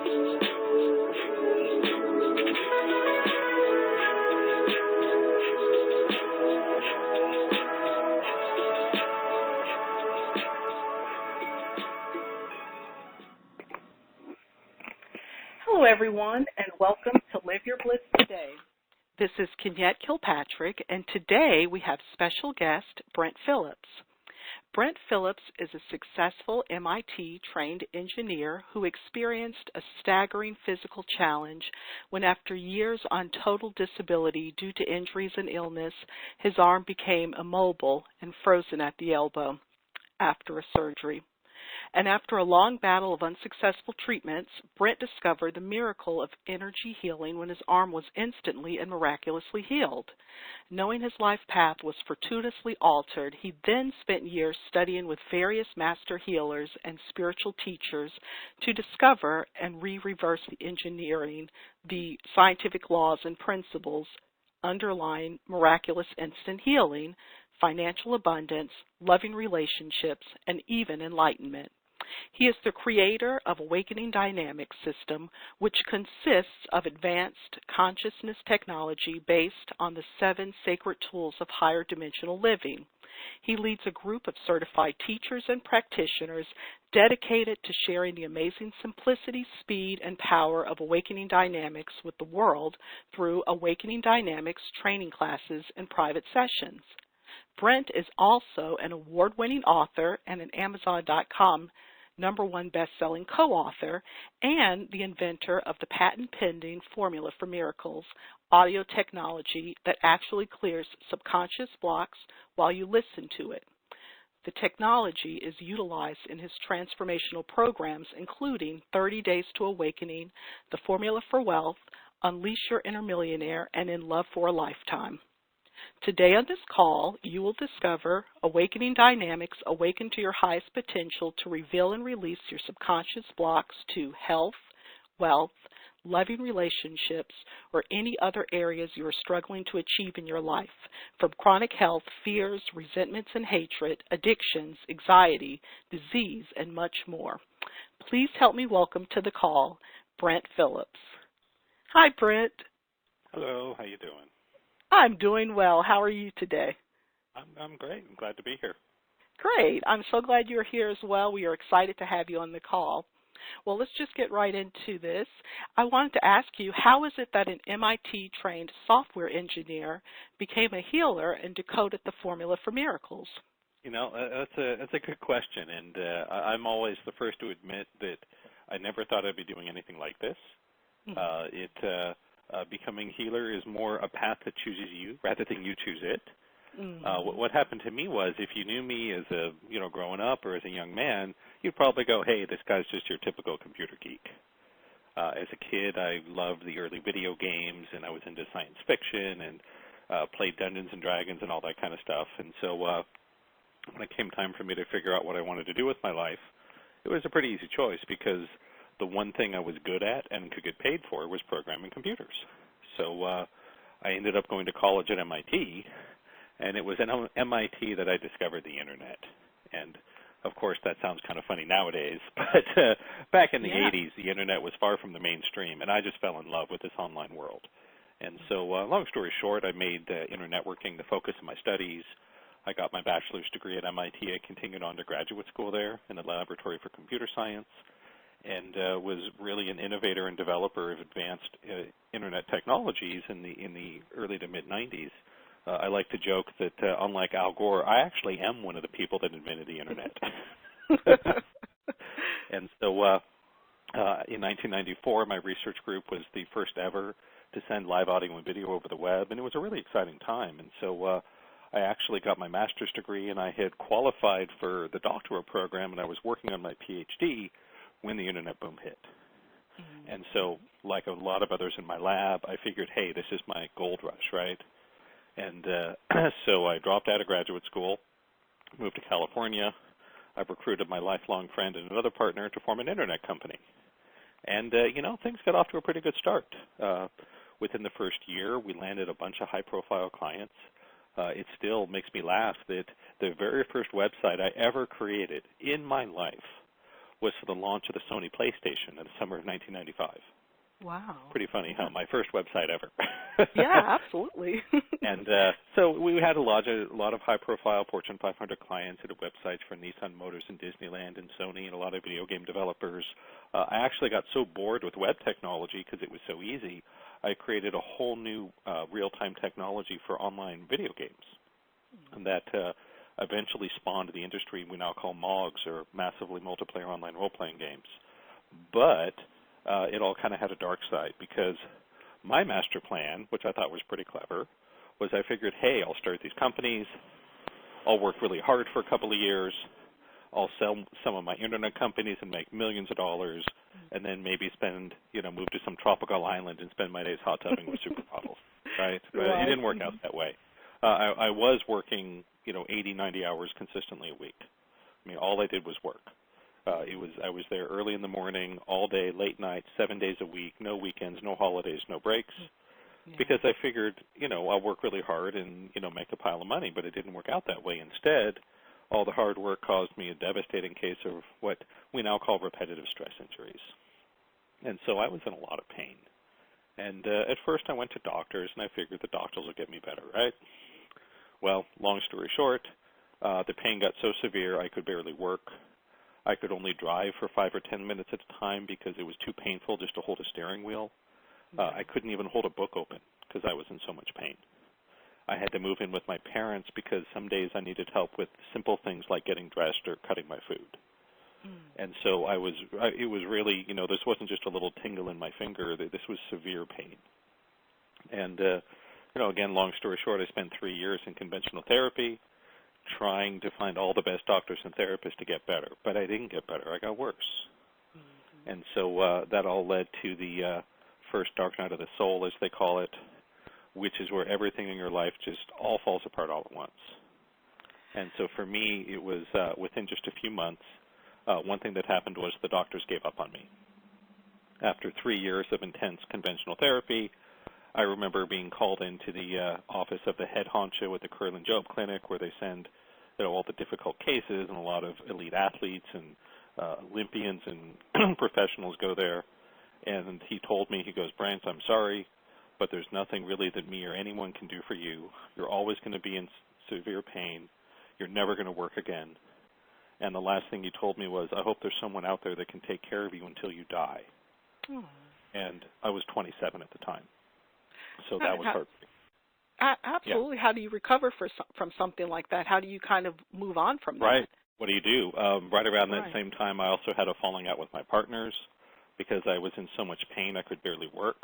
Hello, everyone, and welcome to Live Your Bliss Today. This is Kenyette Kilpatrick, and today we have special guest Brent Phillips. Brent Phillips is a successful MIT-trained engineer who experienced a staggering physical challenge when, after years on total disability due to injuries and illness, his arm became immobile and frozen at the elbow after a surgery. And after a long battle of unsuccessful treatments, Brent discovered the miracle of energy healing when his arm was instantly and miraculously healed. Knowing his life path was fortuitously altered, he then spent years studying with various master healers and spiritual teachers to discover and reverse the engineering, the scientific laws and principles underlying miraculous instant healing, financial abundance, loving relationships, and even enlightenment. He is the creator of Awakening Dynamics System, which consists of advanced consciousness technology based on the 7 sacred tools of higher dimensional living. He leads a group of certified teachers and practitioners dedicated to sharing the amazing simplicity, speed, and power of Awakening Dynamics with the world through Awakening Dynamics training classes and private sessions. Brent is also an award-winning author and an Amazon.com #1 best-selling co-author and the inventor of the patent-pending Formula for Miracles, audio technology that actually clears subconscious blocks while you listen to it. The technology is utilized in his transformational programs, including 30 Days to Awakening, the Formula for Wealth, Unleash Your Inner Millionaire, and In Love for a Lifetime. Today on this call, you will discover Awakening Dynamics, awaken to your highest potential to reveal and release your subconscious blocks to health, wealth, loving relationships, or any other areas you are struggling to achieve in your life, from chronic health, fears, resentments and hatred, addictions, anxiety, disease, and much more. Please help me welcome to the call Brent Phillips. Hi, Brent. Hello. How you doing? I'm doing well. How are you today? I'm great. I'm glad to be here. Great. I'm so glad you're here as well. We are excited to have you on the call. Well, let's just get right into this. I wanted to ask you, how is it that an MIT-trained software engineer became a healer and decoded the Formula for Miracles? You know, that's a good question, and I'm always the first to admit that I never thought I'd be doing anything like this. Mm-hmm. Becoming healer is more a path that chooses you rather than you choose it. Mm-hmm. What happened to me was, if you knew me as a growing up or as a young man, you'd probably go, "Hey, this guy's just your typical computer geek." As a kid, I loved the early video games, and I was into science fiction and played Dungeons and Dragons and all that kind of stuff. And so when it came time for me to figure out what I wanted to do with my life, it was a pretty easy choice, because the one thing I was good at and could get paid for was programming computers. So I ended up going to college at MIT, and it was at MIT that I discovered the Internet. And, of course, that sounds kind of funny nowadays, but back in the 80s, the Internet was far from the mainstream, and I just fell in love with this online world. And so, long story short, I made internet networking the focus of my studies. I got my bachelor's degree at MIT. I continued on to graduate school there in the Laboratory for Computer Science, and was really an innovator and developer of advanced internet technologies in the early to mid-90s. I like to joke that, unlike Al Gore, I actually am one of the people that invented the internet. And so in 1994, my research group was the first ever to send live audio and video over the web, and it was a really exciting time. And so I actually got my master's degree, and I had qualified for the doctoral program, and I was working on my PhD when the internet boom hit. Mm-hmm. And so, like a lot of others in my lab, I figured, hey, this is my gold rush, right? And so I dropped out of graduate school, moved to California. I recruited my lifelong friend and another partner to form an internet company. And, things got off to a pretty good start. Within the first year, we landed a bunch of high-profile clients. It still makes me laugh that the very first website I ever created in my life was for the launch of the Sony PlayStation in the summer of 1995. Wow. Pretty funny, huh? My first website ever. Yeah, absolutely. And so we had a lot of high-profile Fortune 500 clients that had websites for Nissan Motors and Disneyland and Sony and a lot of video game developers. I actually got so bored with web technology because it was so easy, I created a whole new real-time technology for online video games. And that eventually spawned the industry we now call MOGs, or Massively Multiplayer Online Role-Playing Games. But it all kind of had a dark side, because my master plan, which I thought was pretty clever, was I figured, hey, I'll start these companies, I'll work really hard for a couple of years, I'll sell some of my internet companies and make millions of dollars, and then maybe move to some tropical island and spend my days hot tubbing with supermodels, right? But it didn't work out that way. I was working, 80, 90 hours consistently a week. I mean, all I did was work. I was there early in the morning, all day, late night, 7 days a week, no weekends, no holidays, no breaks, because I figured, I'll work really hard and, make a pile of money, but it didn't work out that way. Instead, all the hard work caused me a devastating case of what we now call repetitive stress injuries. And so I was in a lot of pain. And at first I went to doctors, and I figured the doctors will get me better, right? Well, long story short, the pain got so severe I could barely work. I could only drive for 5 or 10 minutes at a time because it was too painful just to hold a steering wheel. I couldn't even hold a book open because I was in so much pain. I had to move in with my parents because some days I needed help with simple things like getting dressed or cutting my food. And so it was really, this wasn't just a little tingle in my finger. This was severe pain. And, again, long story short, I spent 3 years in conventional therapy trying to find all the best doctors and therapists to get better. But I didn't get better. I got worse. And so that all led to the first dark night of the soul, as they call it, which is where everything in your life just all falls apart all at once. And so for me, it was within just a few months, one thing that happened was the doctors gave up on me. After 3 years of intense conventional therapy, I remember being called into the office of the head honcho at the Curlin Job Clinic, where they send all the difficult cases, and a lot of elite athletes and Olympians and professionals go there. And he told me, he goes, Brent, I'm sorry, but there's nothing really that me or anyone can do for you. You're always going to be in severe pain. You're never going to work again. And the last thing he told me was, I hope there's someone out there that can take care of you until you die. And I was 27 at the time. So that was hard. Absolutely. Yeah. How do you recover from something like that? How do you kind of move on from that? Right. What do you do? Right around that same time, I also had a falling out with my partners because I was in so much pain I could barely work.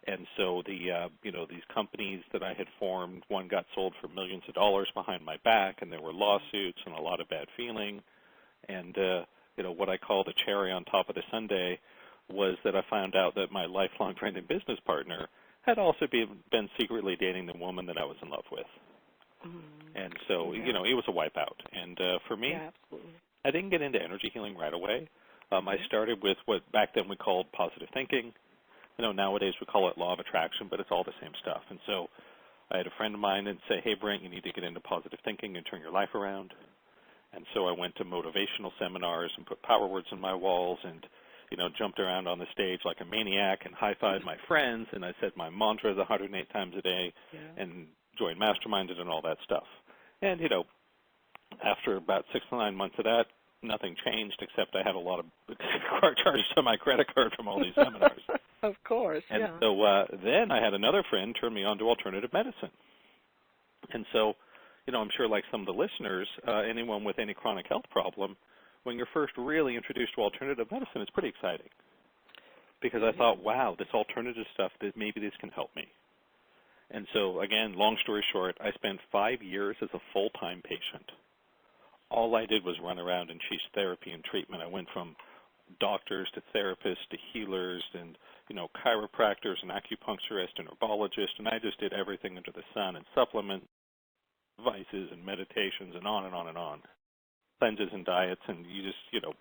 And so these companies that I had formed, one got sold for millions of dollars behind my back, and there were lawsuits and a lot of bad feeling. And what I call the cherry on top of the sundae was that I found out that my lifelong friend and business partner had also been secretly dating the woman that I was in love with. And so, it was a wipeout. And for me, I didn't get into energy healing right away. I started with what back then we called positive thinking. Nowadays we call it law of attraction, but it's all the same stuff. And so I had a friend of mine and say, hey, Brent, you need to get into positive thinking and turn your life around. And so I went to motivational seminars and put power words on my walls and jumped around on the stage like a maniac and high-fived my friends, and I said my mantras 108 times a day and joined masterminds and all that stuff. And, after about 6 to 9 months of that, nothing changed except I had a lot of card charges on my credit card from all these seminars. Of course, And so then I had another friend turn me on to alternative medicine. And so, I'm sure like some of the listeners, anyone with any chronic health problem, when you're first really introduced to alternative medicine, it's pretty exciting because I thought, wow, this alternative stuff, maybe this can help me. And so, again, long story short, I spent 5 years as a full-time patient. All I did was run around and chase therapy and treatment. I went from doctors to therapists to healers and, chiropractors and acupuncturists and herbologists, and I just did everything under the sun and supplements, devices and meditations and on and on and on. Cleanses and diets, and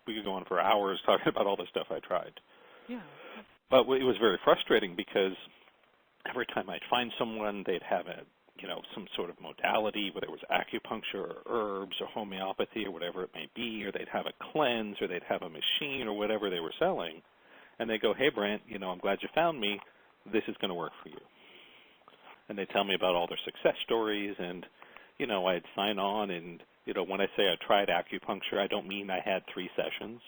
we could go on for hours talking about all the stuff I tried. But it was very frustrating because every time I'd find someone, they'd have a some sort of modality, whether it was acupuncture or herbs or homeopathy or whatever it may be, or they'd have a cleanse or they'd have a machine or whatever they were selling, and they go, hey, Brent, I'm glad you found me. This is going to work for you. And they tell me about all their success stories, and, I'd sign on, and, when I say I tried acupuncture, I don't mean I had 3 sessions.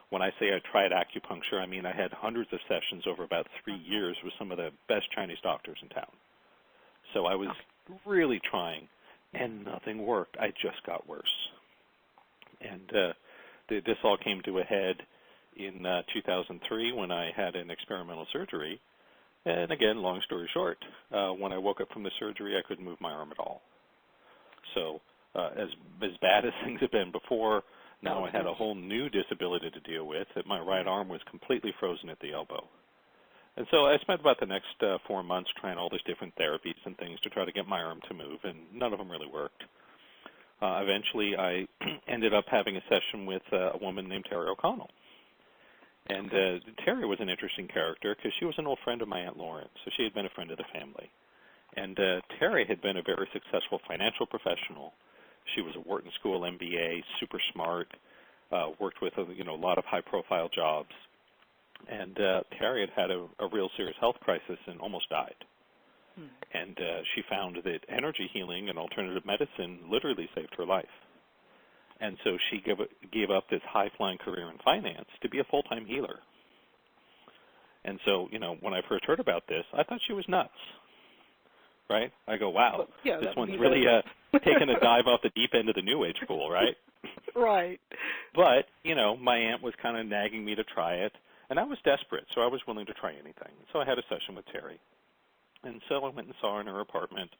When I say I tried acupuncture, I mean I had hundreds of sessions over about 3 years with some of the best Chinese doctors in town. So I was really trying, and nothing worked. I just got worse. And this all came to a head in 2003 when I had an experimental surgery. And again, long story short, when I woke up from the surgery, I couldn't move my arm at all. So as bad as things have been before, now I had a whole new disability to deal with, that my right arm was completely frozen at the elbow. And so I spent about the next 4 months trying all these different therapies and things to try to get my arm to move, and none of them really worked. Eventually, I ended up having a session with a woman named Terry O'Connell. And Terry was an interesting character because she was an old friend of my Aunt Lauren, so she had been a friend of the family. And Terry had been a very successful financial professional. She was a Wharton School MBA, super smart, worked with a lot of high-profile jobs. And Terry had a real serious health crisis and almost died. And she found that energy healing and alternative medicine literally saved her life. And so she gave up this high-flying career in finance to be a full-time healer. And so, when I first heard about this, I thought she was nuts, right? I go, wow, this one's really taking a dive off the deep end of the New Age pool, right? Right. But, my aunt was kind of nagging me to try it, and I was desperate, so I was willing to try anything. So I had a session with Terry. And so I went and saw her in her apartment,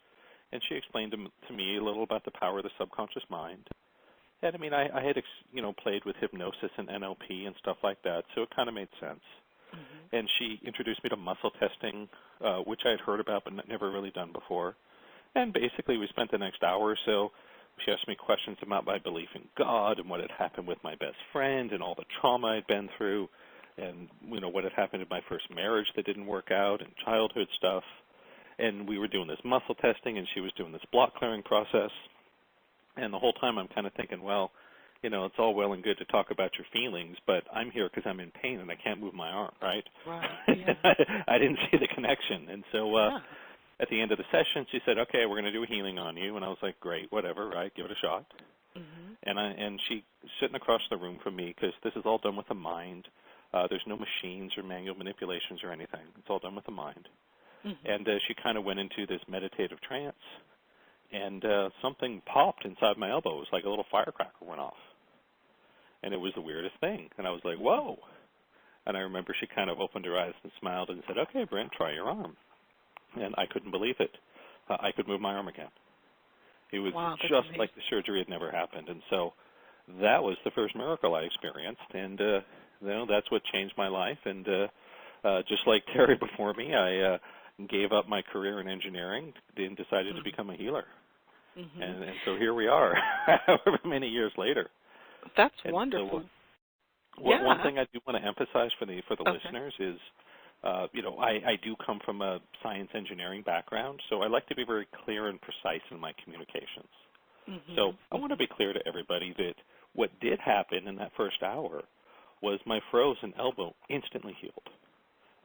and she explained to me a little about the power of the subconscious mind. And I had played with hypnosis and NLP and stuff like that, so it kind of made sense. And she introduced me to muscle testing, which I had heard about but never really done before. And basically, we spent the next hour or so. She asked me questions about my belief in God and what had happened with my best friend and all the trauma I'd been through, and what had happened in my first marriage that didn't work out, and childhood stuff. And we were doing this muscle testing, and she was doing this block clearing process. And the whole time I'm kind of thinking, well, it's all well and good to talk about your feelings, but I'm here because I'm in pain and I can't move my arm, right? Right. Yeah. I didn't see the connection. And so at the end of the session, she said, okay, we're going to do a healing on you. And I was like, great, whatever, right? Give it a shot. And she sitting across the room from me, because this is all done with the mind. There's no machines or manual manipulations or anything. It's all done with the mind. And she kind of went into this meditative trance. And something popped inside my elbow. It was like a little firecracker went off. And it was the weirdest thing. And I was like, whoa. And I remember she kind of opened her eyes and smiled and said, okay, Brent, try your arm. And I couldn't believe it. I could move my arm again. It was just like the surgery had never happened. And so that was the first miracle I experienced. And, that's what changed my life. And just like Terry before me, I gave up my career in engineering and decided to become a healer. And so here we are, however many years later. That's wonderful. So, one thing I do want to emphasize for the listeners is, I do come from a science engineering background, so I like to be very clear and precise in my communications. So I want to be clear to everybody that what did happen in that first hour was my frozen elbow instantly healed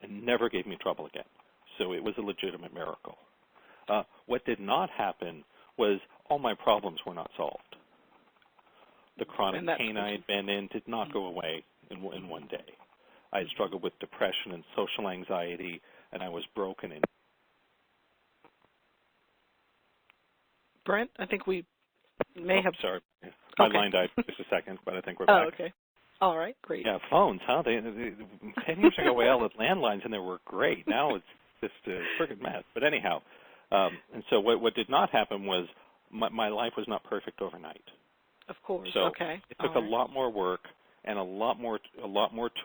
and never gave me trouble again. So it was a legitimate miracle. What did not happen was all my problems were not solved. The chronic pain I had been in did not go away in one day. I had struggled with depression and social anxiety, and I was broken in. Brent, I think we may have... Sorry. My line died for just a second, but I think we're back. Oh, okay. All right, great. Yeah, phones, huh? 10 years ago, we all had landlines, and they were great. Now it's just a friggin' mess. But anyhow, and so what did not happen was my life was not perfect overnight. Of course. So okay. It took a lot more work and a lot more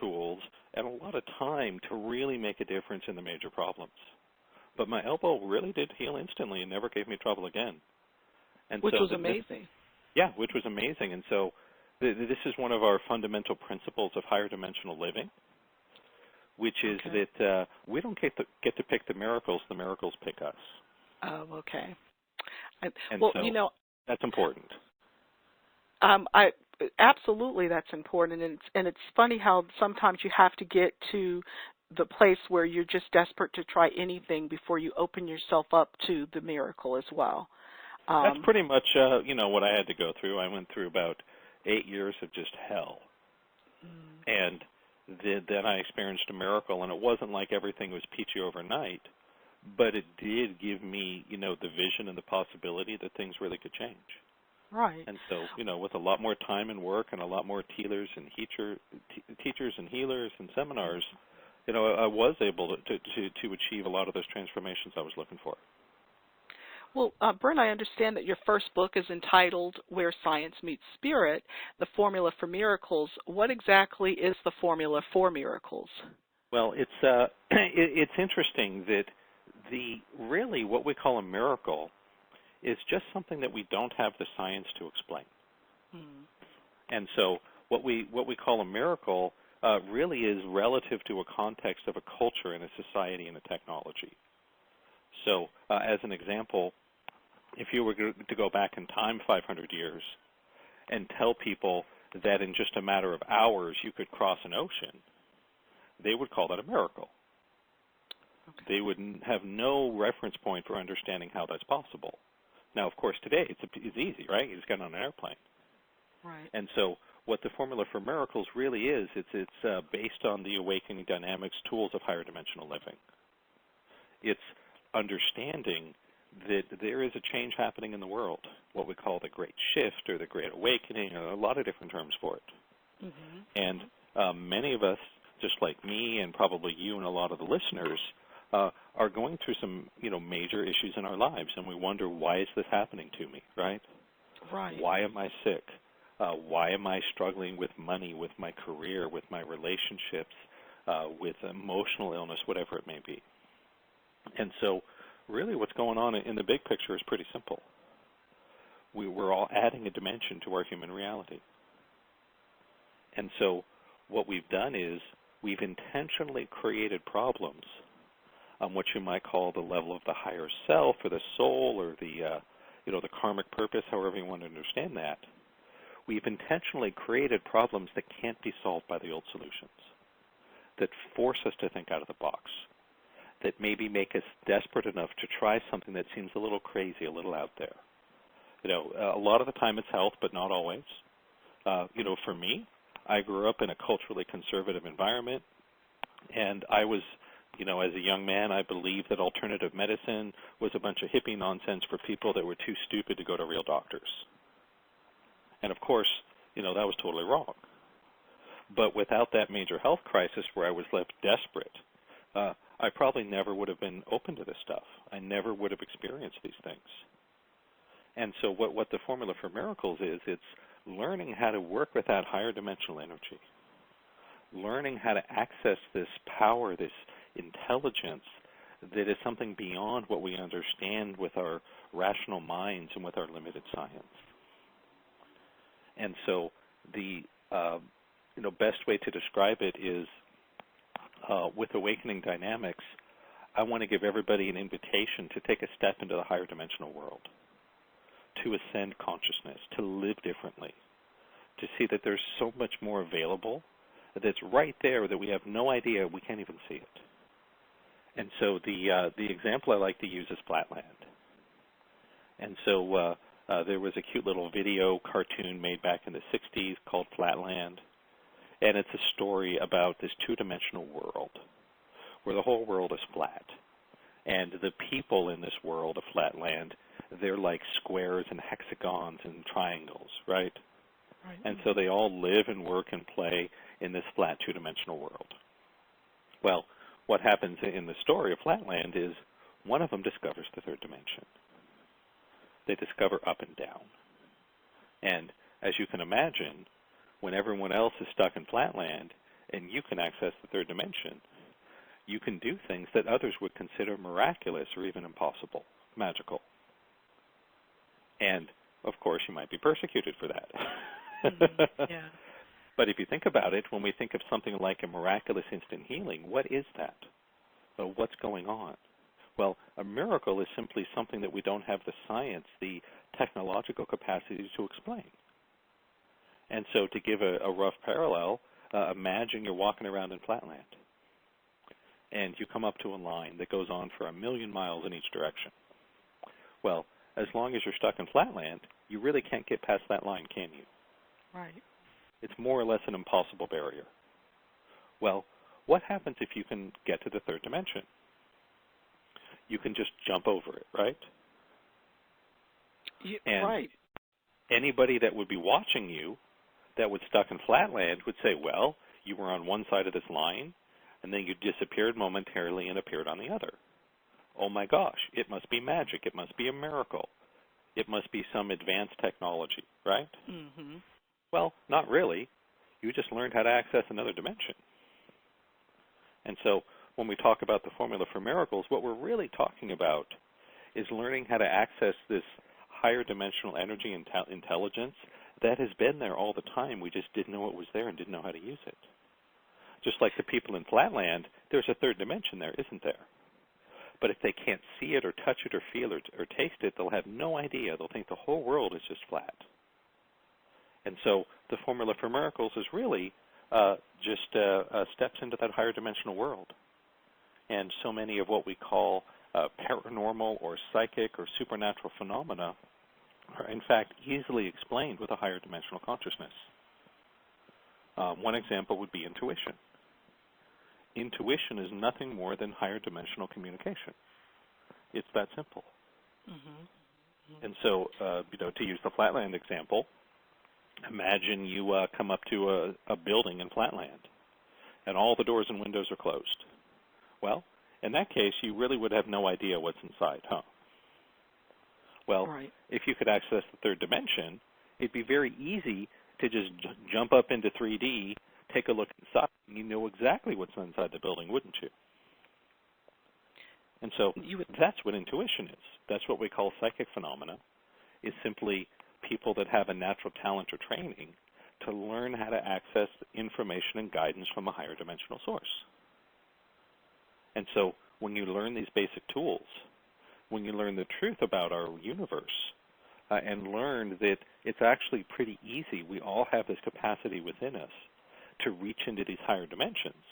tools and a lot of time to really make a difference in the major problems. But my elbow really did heal instantly and never gave me trouble again. And which was amazing. Yeah, which was amazing. And so this is one of our fundamental principles of higher dimensional living, which is that we don't get to pick the miracles pick us. Oh, okay. And Well, so that's important. I absolutely that's important, and it's funny how sometimes you have to get to the place where you're just desperate to try anything before you open yourself up to the miracle as well. That's pretty much, what I had to go through. I went through about 8 years of just hell. And then I experienced a miracle, and it wasn't like everything was peachy overnight, but it did give me, the vision and the possibility that things really could change. Right. And so, with a lot more time and work and a lot more teachers and healers and seminars, I was able to achieve a lot of those transformations I was looking for. Well, Brent, I understand that your first book is entitled Where Science Meets Spirit, The Formula for Miracles. What exactly is the formula for miracles? Well, it's interesting that really what we call a miracle is just something that we don't have the science to explain. And so what we call a miracle really is relative to a context of a culture and a society and a technology. So as an example, if you were to go back in time 500 years and tell people that in just a matter of hours you could cross an ocean, they would call that a miracle. Okay. They would have no reference point for understanding how that's possible. Now, of course, today it's easy, right? You just get on an airplane. Right. And so what the formula for miracles really is, it's based on the awakening dynamics tools of higher dimensional living. It's understanding that there is a change happening in the world, what we call the Great Shift or the Great Awakening, or a lot of different terms for it. And many of us, just like me and probably you and a lot of the listeners, are going through some, major issues in our lives, and we wonder, why is this happening to me, right? Right. Why am I sick? Why am I struggling with money, with my career, with my relationships, with emotional illness, whatever it may be? And so really what's going on in the big picture is pretty simple. We're all adding a dimension to our human reality. And so what we've done is we've intentionally created problems on what you might call the level of the higher self or the soul or the karmic purpose, however you want to understand that. We've intentionally created problems that can't be solved by the old solutions, that force us to think out of the box, that maybe make us desperate enough to try something that seems a little crazy, a little out there. A lot of the time it's health, but not always. For me, I grew up in a culturally conservative environment, and I was, as a young man, I believed that alternative medicine was a bunch of hippie nonsense for people that were too stupid to go to real doctors. And of course, that was totally wrong. But without that major health crisis where I was left desperate, I probably never would have been open to this stuff. I never would have experienced these things. And so what the formula for miracles is, it's learning how to work with that higher dimensional energy, learning how to access this power, this intelligence that is something beyond what we understand with our rational minds and with our limited science. And so the best way to describe it is with awakening dynamics, I want to give everybody an invitation to take a step into the higher dimensional world, to ascend consciousness, to live differently, to see that there's so much more available that's right there that we have no idea, we can't even see it. And so the example I like to use is Flatland. And so there was a cute little video cartoon made back in the 60s called Flatland. And it's a story about this two-dimensional world where the whole world is flat. And the people in this world of Flatland, they're like squares and hexagons and triangles, right? Right. And so they all live and work and play in this flat two-dimensional world. Well, what happens in the story of Flatland is one of them discovers the third dimension. They discover up and down. And as you can imagine, when everyone else is stuck in Flatland and you can access the third dimension, you can do things that others would consider miraculous or even impossible, magical. And, of course, you might be persecuted for that. Yeah. But if you think about it, when we think of something like a miraculous instant healing, what is that? What's going on? Well, a miracle is simply something that we don't have the science, the technological capacity to explain. And so to give a rough parallel, imagine you're walking around in flatland, and you come up to a line that goes on for 1,000,000 miles in each direction. Well, as long as you're stuck in flatland, you really can't get past that line, can you? Right. It's more or less an impossible barrier. Well, what happens if you can get to the third dimension? You can just jump over it, right? And right. anybody that would be watching you that was stuck in flatland would say, well, you were on one side of this line, and then you disappeared momentarily and appeared on the other. Oh my gosh, it must be magic. It must be a miracle. It must be some advanced technology, right? Mm-hmm. Well, not really. You just learned how to access another dimension. And so when we talk about the formula for miracles, what we're really talking about is learning how to access this higher dimensional energy and intelligence that has been there all the time. We just didn't know it was there and didn't know how to use it. Just like the people in flatland, there's a third dimension there, isn't there? But if they can't see it or touch it or feel it or taste it, they'll have no idea. They'll think the whole world is just flat. And so the formula for miracles is really just steps into that higher dimensional world. And so many of what we call paranormal or psychic or supernatural phenomena are in fact easily explained with a higher dimensional consciousness. One example would be intuition. Intuition is nothing more than higher dimensional communication. It's that simple. Mm-hmm. Mm-hmm. And so, to use the flatland example, imagine you come up to a building in flatland, and all the doors and windows are closed. Well, in that case, you really would have no idea what's inside, huh? Well, right. If you could access the third dimension, it'd be very easy to just jump up into 3D, take a look inside, and you know exactly what's inside the building, wouldn't you? And so that's what intuition is. That's what we call psychic phenomena, is simply people that have a natural talent or training to learn how to access information and guidance from a higher dimensional source. And so when you learn these basic tools, when you learn the truth about our universe, and learn that it's actually pretty easy, we all have this capacity within us to reach into these higher dimensions,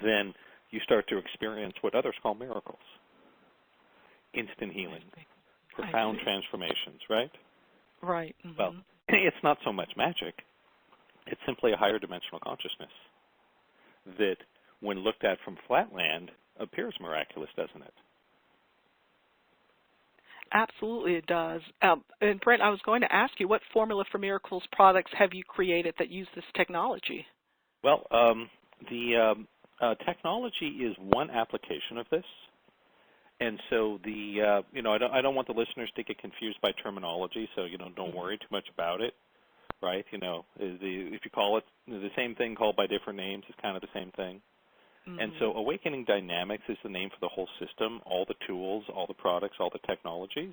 then you start to experience what others call miracles. Instant healing, profound transformations, right? Right. Mm-hmm. Well, it's not so much magic. It's simply a higher dimensional consciousness that, when looked at from flatland, appears miraculous, doesn't it? Absolutely, it does. And Brent, I was going to ask you, what Formula for Miracles products have you created that use this technology? Well, the technology is one application of this, and so I don't want the listeners to get confused by terminology. So don't worry too much about it, right? If you call it the same thing called by different names, it's kind of the same thing. Mm-hmm. And so Awakening Dynamics is the name for the whole system, all the tools, all the products, all the technologies.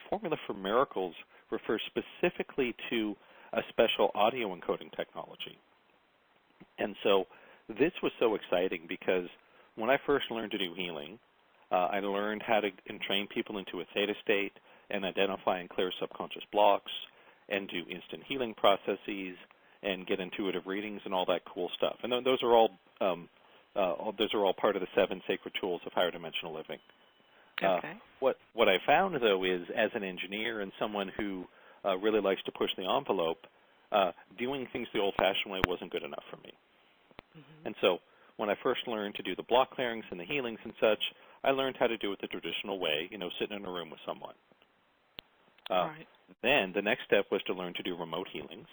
Formula for Miracles refers specifically to a special audio encoding technology. And so this was so exciting because when I first learned to do healing, I learned how to train people into a theta state and identify and clear subconscious blocks and do instant healing processes and get intuitive readings and all that cool stuff. And those are all part of the 7 sacred tools of higher dimensional living. Okay. What I found, though, is as an engineer and someone who really likes to push the envelope, doing things the old-fashioned way wasn't good enough for me. Mm-hmm. And so when I first learned to do the block clearings and the healings and such, I learned how to do it the traditional way, sitting in a room with someone. Right. Then the next step was to learn to do remote healings.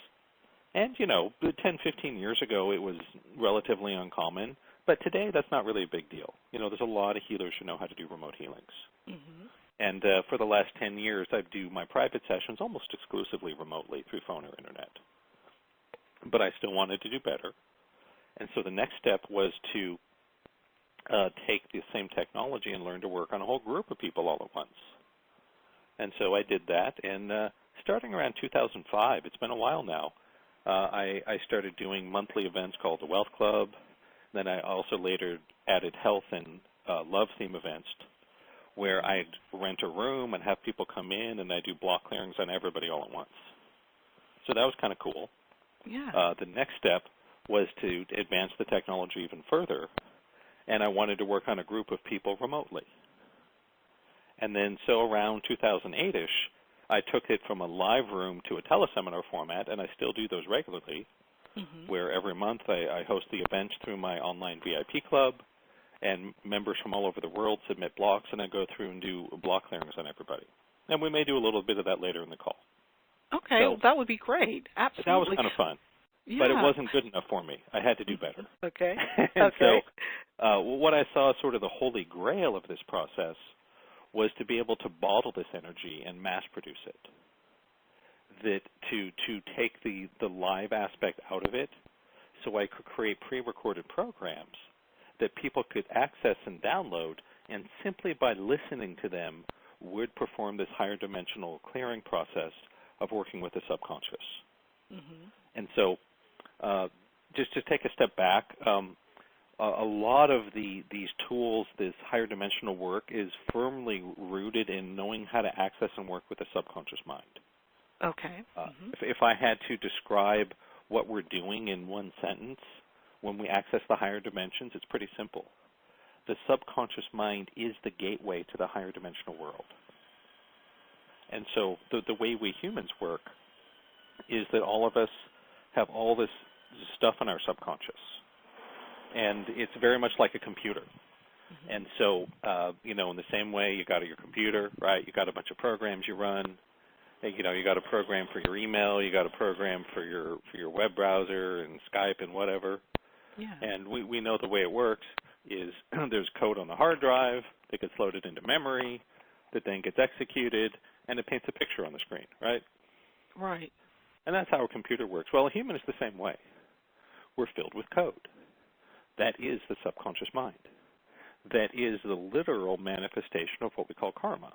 And, 10, 15 years ago, it was relatively uncommon. But today, that's not really a big deal. There's a lot of healers who know how to do remote healings. Mm-hmm. And for the last 10 years, I do my private sessions almost exclusively remotely through phone or internet. But I still wanted to do better. And so the next step was to take the same technology and learn to work on a whole group of people all at once. And so I did that. And starting around 2005, it's been a while now, I started doing monthly events called the Wealth Club. Then I also later added health and love theme events where I'd rent a room and have people come in, and I'd do block clearings on everybody all at once. So that was kind of cool. Yeah. The next step was to advance the technology even further, and I wanted to work on a group of people remotely. And then so around 2008-ish, I took it from a live room to a teleseminar format, and I still do those regularly, where every month I host the events through my online VIP club, and members from all over the world submit blocks, and I go through and do block clearings on everybody. And we may do a little bit of that later in the call. Okay, So, well, that would be great. Absolutely. That was kind of fun. Yeah. But it wasn't good enough for me. I had to do better. Okay. And okay. so what I saw as sort of the holy grail of this process was to be able to bottle this energy and mass produce it. That to take the live aspect out of it, so I could create pre-recorded programs that people could access and download, and simply by listening to them would perform this higher dimensional clearing process of working with the subconscious. And so just to take a step back, a lot of these tools, this higher dimensional work, is firmly rooted in knowing how to access and work with the subconscious mind. Okay. If I had to describe what we're doing in one sentence when we access the higher dimensions, it's pretty simple. The subconscious mind is the gateway to the higher dimensional world. And so the way we humans work is that all of us have all this stuff in our subconscious. And it's very much like a computer. And so, in the same way you got your computer, right? You got a bunch of programs you run. You got a program for your email. You got a program for your web browser and Skype and whatever. Yeah. And we know the way it works is there's code on the hard drive that gets loaded into memory that then gets executed, and it paints a picture on the screen, right? Right. And that's how a computer works. Well, a human is the same way. We're filled with code. That is the subconscious mind. That is the literal manifestation of what we call karma.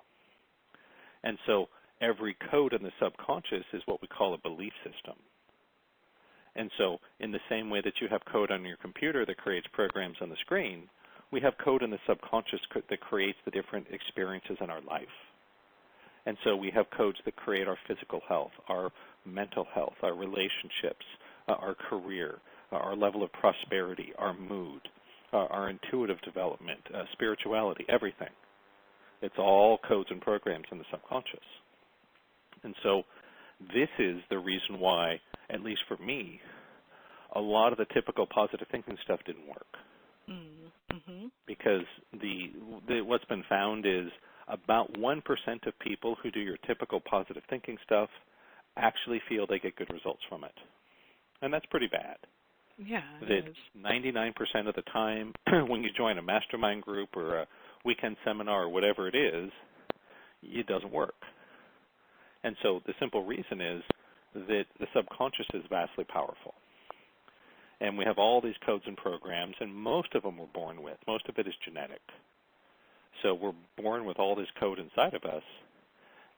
And so every code in the subconscious is what we call a belief system. And so in the same way that you have code on your computer that creates programs on the screen, we have code in the subconscious that creates the different experiences in our life. And so we have codes that create our physical health, our mental health, our relationships, our career, our level of prosperity, our mood, our intuitive development, spirituality, everything. It's all codes and programs in the subconscious. And so this is the reason why, at least for me, a lot of the typical positive thinking stuff didn't work. Because what's been found is about 1% of people who do your typical positive thinking stuff actually feel they get good results from it. And that's pretty bad. Yeah, that 99% of the time when you join a mastermind group or a weekend seminar or whatever it is, it doesn't work. And so the simple reason is that the subconscious is vastly powerful. And we have all these codes and programs, and most of them we're born with. Most of it is genetic. So we're born with all this code inside of us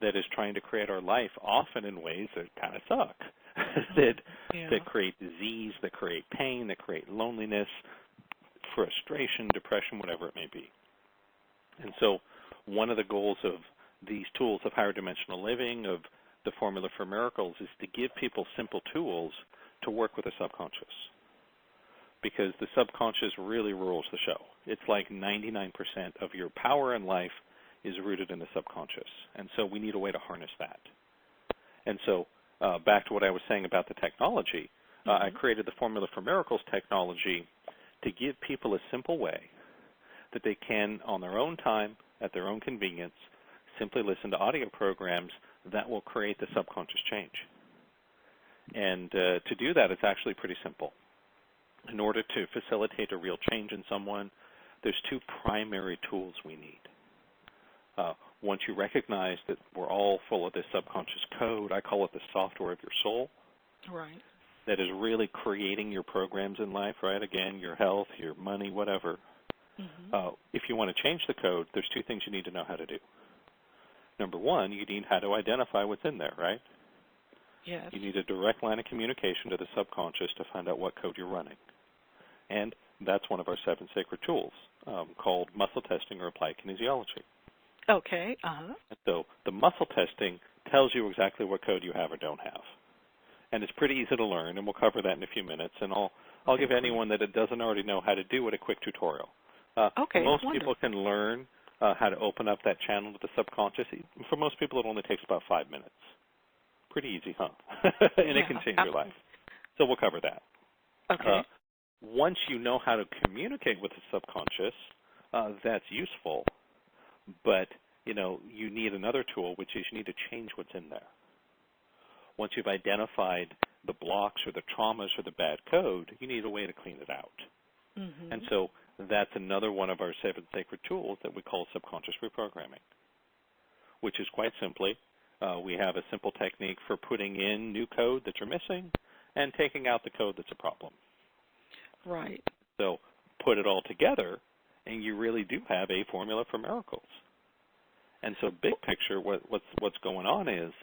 that is trying to create our life, often in ways that kind of suck, that create disease, that create pain, that create loneliness, frustration, depression, whatever it may be. And so one of the goals of these tools of higher dimensional living, of the Formula for Miracles, is to give people simple tools to work with the subconscious. Because the subconscious really rules the show. It's like 99% of your power in life is rooted in the subconscious. And so we need a way to harness that. And so back to what I was saying about the technology, I created the Formula for Miracles technology to give people a simple way that they can, on their own time, at their own convenience, simply listen to audio programs that will create the subconscious change. And to do that, it's actually pretty simple. In order to facilitate a real change in someone, there's two primary tools we need. Once you recognize that we're all full of this subconscious code, I call it the software of your soul. Right. That is really creating your programs in life, right? Again, your health, your money, whatever. If you want to change the code, there's two things you need to know how to do. Number one, you need how to identify what's in there, right? Yes. You need a direct line of communication to the subconscious to find out what code you're running. And That's one of our 7 sacred tools called muscle testing or applied kinesiology. Okay. And so the muscle testing tells you exactly what code you have or don't have. And it's pretty easy to learn, and we'll cover that in a few minutes. And I'll give anyone that doesn't already know how to do it a quick tutorial. Okay. Most wonderful. people can learn how to open up that channel to the subconscious. For most people, it only takes about 5 minutes. Pretty easy, huh? And it can change your life. So we'll cover that. Okay. Once you know how to communicate with the subconscious, that's useful. But, you need another tool, which is you need to change what's in there. Once you've identified the blocks or the traumas or the bad code, you need a way to clean it out. Mm-hmm. And so that's another one of our 7 sacred tools that we call subconscious reprogramming, which is quite simply, we have a simple technique for putting in new code that you're missing and taking out the code that's a problem. Right. So put it all together, and you really do have a formula for miracles. And so big picture, what's going on is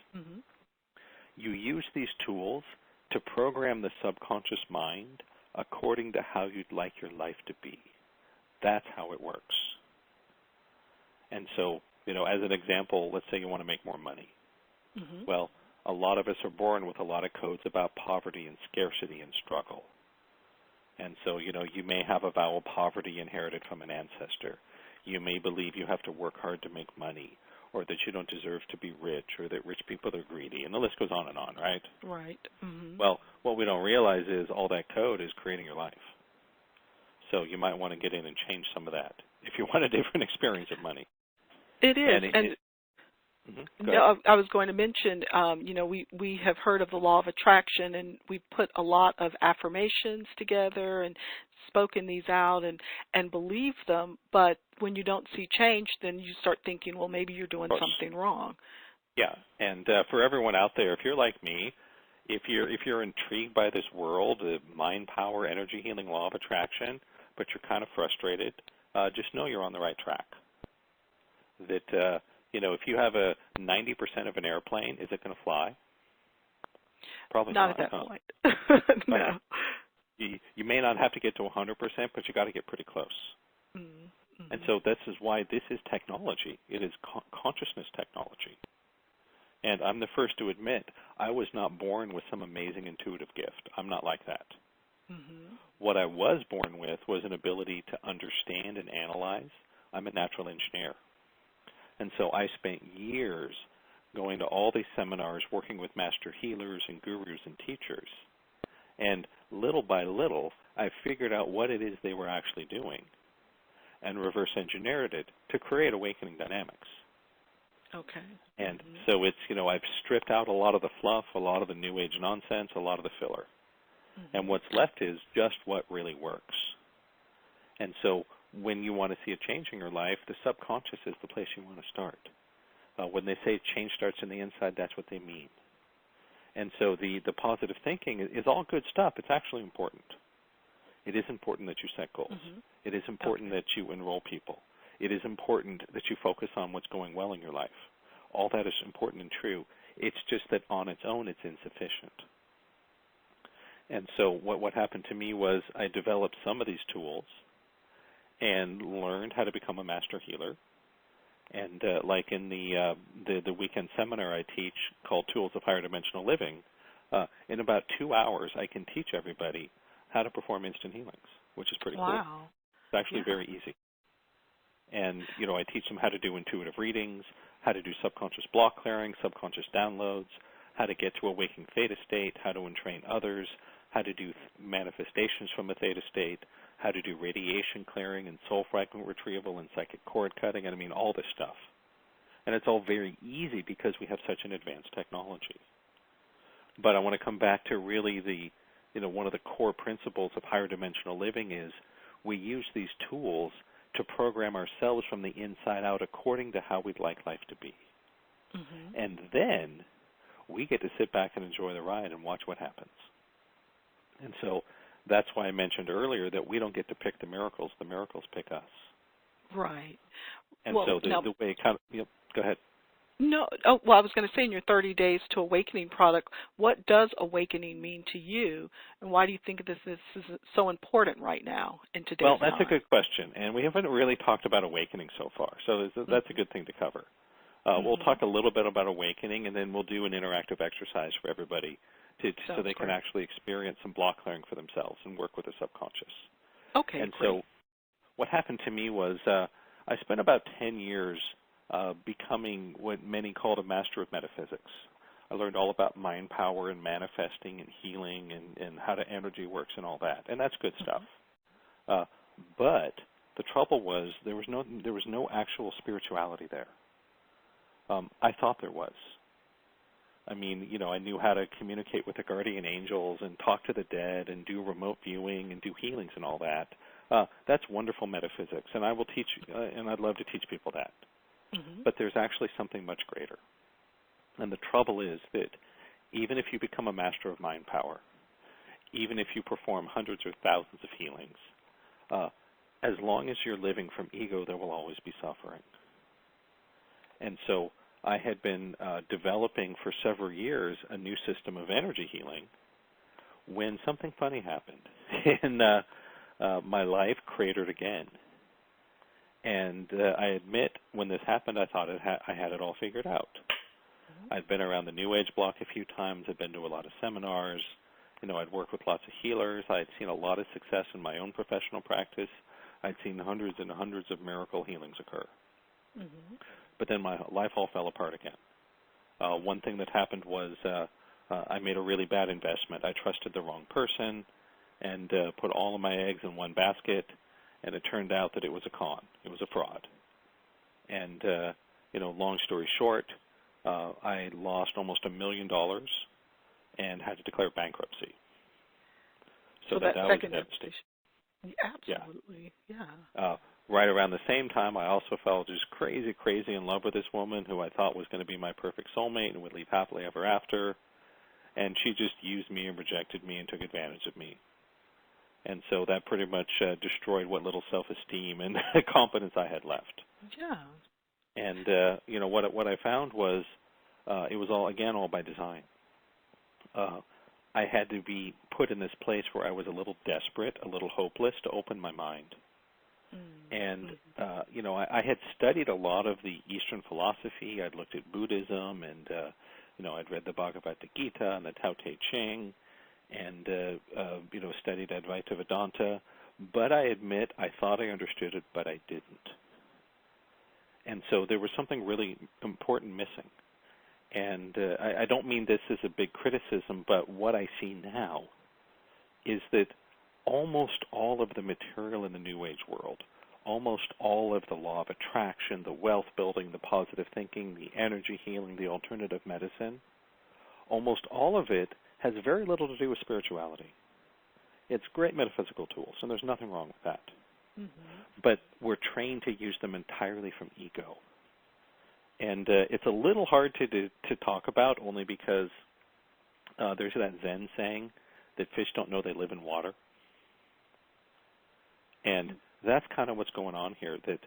you use these tools to program the subconscious mind according to how you'd like your life to be. That's how it works. And so, as an example, let's say you want to make more money. Well, a lot of us are born with a lot of codes about poverty and scarcity and struggle. And so, you may have a vow of poverty inherited from an ancestor. You may believe you have to work hard to make money, or that you don't deserve to be rich, or that rich people are greedy, and the list goes on and on, right? Right. Mm-hmm. Well, what we don't realize is all that code is creating your life. So you might want to get in and change some of that if you want a different experience of money. It is. No, I was going to mention, we have heard of the law of attraction, and we put a lot of affirmations together and spoken these out and believe them, but when you don't see change, then you start thinking, well, maybe you're doing something wrong. Yeah, and for everyone out there, if you're like me, if you're intrigued by this world, the mind power, energy healing law of attraction, but you're kind of frustrated, just know you're on the right track. That if you have a 90% of an airplane, is it going to fly? Probably not. Not at that point. No. You may not have to get to 100%, but you got to get pretty close. Mm-hmm. And so this is why this is technology. It is consciousness technology. And I'm the first to admit I was not born with some amazing intuitive gift. I'm not like that. What I was born with was an ability to understand and analyze. I'm a natural engineer. And so I spent years going to all these seminars, working with master healers and gurus and teachers. And little by little, I figured out what it is they were actually doing and reverse engineered it to create awakening dynamics. Okay. And so it's, I've stripped out a lot of the fluff, a lot of the new age nonsense, a lot of the filler. And what's left is just what really works. And so when you want to see a change in your life, the subconscious is the place you want to start. When they say change starts in the inside, that's what they mean. And so the positive thinking is all good stuff. It's actually important. It is important that you set goals. It is important that you enroll people. It is important that you focus on what's going well in your life. All that is important and true. It's just that on its own, it's insufficient. And so what happened to me was I developed some of these tools and learned how to become a master healer. And like in the weekend seminar I teach called Tools of Higher Dimensional Living, in about 2 hours I can teach everybody how to perform instant healings, which is pretty cool. It's actually very easy. And, I teach them how to do intuitive readings, how to do subconscious block clearing, subconscious downloads, how to get to a waking theta state, how to entrain others, how to do manifestations from a theta state, how to do radiation clearing and soul fragment retrieval and psychic cord cutting, and I mean all this stuff. And it's all very easy because we have such an advanced technology. But I want to come back to really one of the core principles of higher dimensional living is we use these tools to program ourselves from the inside out according to how we'd like life to be. And then we get to sit back and enjoy the ride and watch what happens. And so that's why I mentioned earlier that we don't get to pick the miracles pick us. Right. And so the way it kind of, go ahead. No, oh, well, I was going to say in your 30 Days to Awakening product, what does awakening mean to you, and why do you think this is so important right now in Well, today's that's a time? good question, and we haven't really talked about awakening so far, so that's a good thing to cover. We'll talk a little bit about awakening, and then we'll do an interactive exercise for everybody so they can actually experience some block clearing for themselves and work with the subconscious. Okay, And great. so what happened to me was I spent about 10 years becoming what many called a master of metaphysics. I learned all about mind power and manifesting and healing and how the energy works and all that, and that's good stuff. But the trouble was there was no actual spirituality there. I thought there was. I mean, I knew how to communicate with the guardian angels and talk to the dead and do remote viewing and do healings and all that. That's wonderful metaphysics, and I will teach, and I'd love to teach people that. But there's actually something much greater. And the trouble is that even if you become a master of mind power, even if you perform hundreds or thousands of healings, as long as you're living from ego, there will always be suffering. And so I had been developing for several years a new system of energy healing when something funny happened. And my life cratered again. And I admit, when this happened, I thought I had it all figured out. I'd been around the New Age block a few times. I'd been to a lot of seminars. I'd worked with lots of healers. I'd seen a lot of success in my own professional practice. I'd seen hundreds and hundreds of miracle healings occur. But then my life all fell apart again. One thing that happened was I made a really bad investment. I trusted the wrong person and put all of my eggs in one basket, and it turned out that it was a con. It was a fraud. And, long story short, I lost almost $1 million and had to declare bankruptcy. So that was second devastation. Absolutely, yeah. Right around the same time, I also fell just crazy in love with this woman who I thought was going to be my perfect soulmate and would live happily ever after. And she just used me and rejected me and took advantage of me. And so that pretty much destroyed what little self-esteem and confidence I had left. Yeah. And, what I found was it was all by design. I had to be put in this place where I was a little desperate, a little hopeless to open my mind. And, I had studied a lot of the Eastern philosophy. I'd looked at Buddhism and, I'd read the Bhagavad Gita and the Tao Te Ching and, studied Advaita Vedanta. But I admit I thought I understood it, but I didn't. And so there was something really important missing. And I don't mean this as a big criticism, but what I see now is that almost all of the material in the New Age world, almost all of the law of attraction, the wealth building, the positive thinking, the energy healing, the alternative medicine, almost all of it has very little to do with spirituality. It's great metaphysical tools, and there's nothing wrong with that. But we're trained to use them entirely from ego. And it's a little hard to talk about only because there's that Zen saying that fish don't know they live in water. And that's kind of what's going on here, that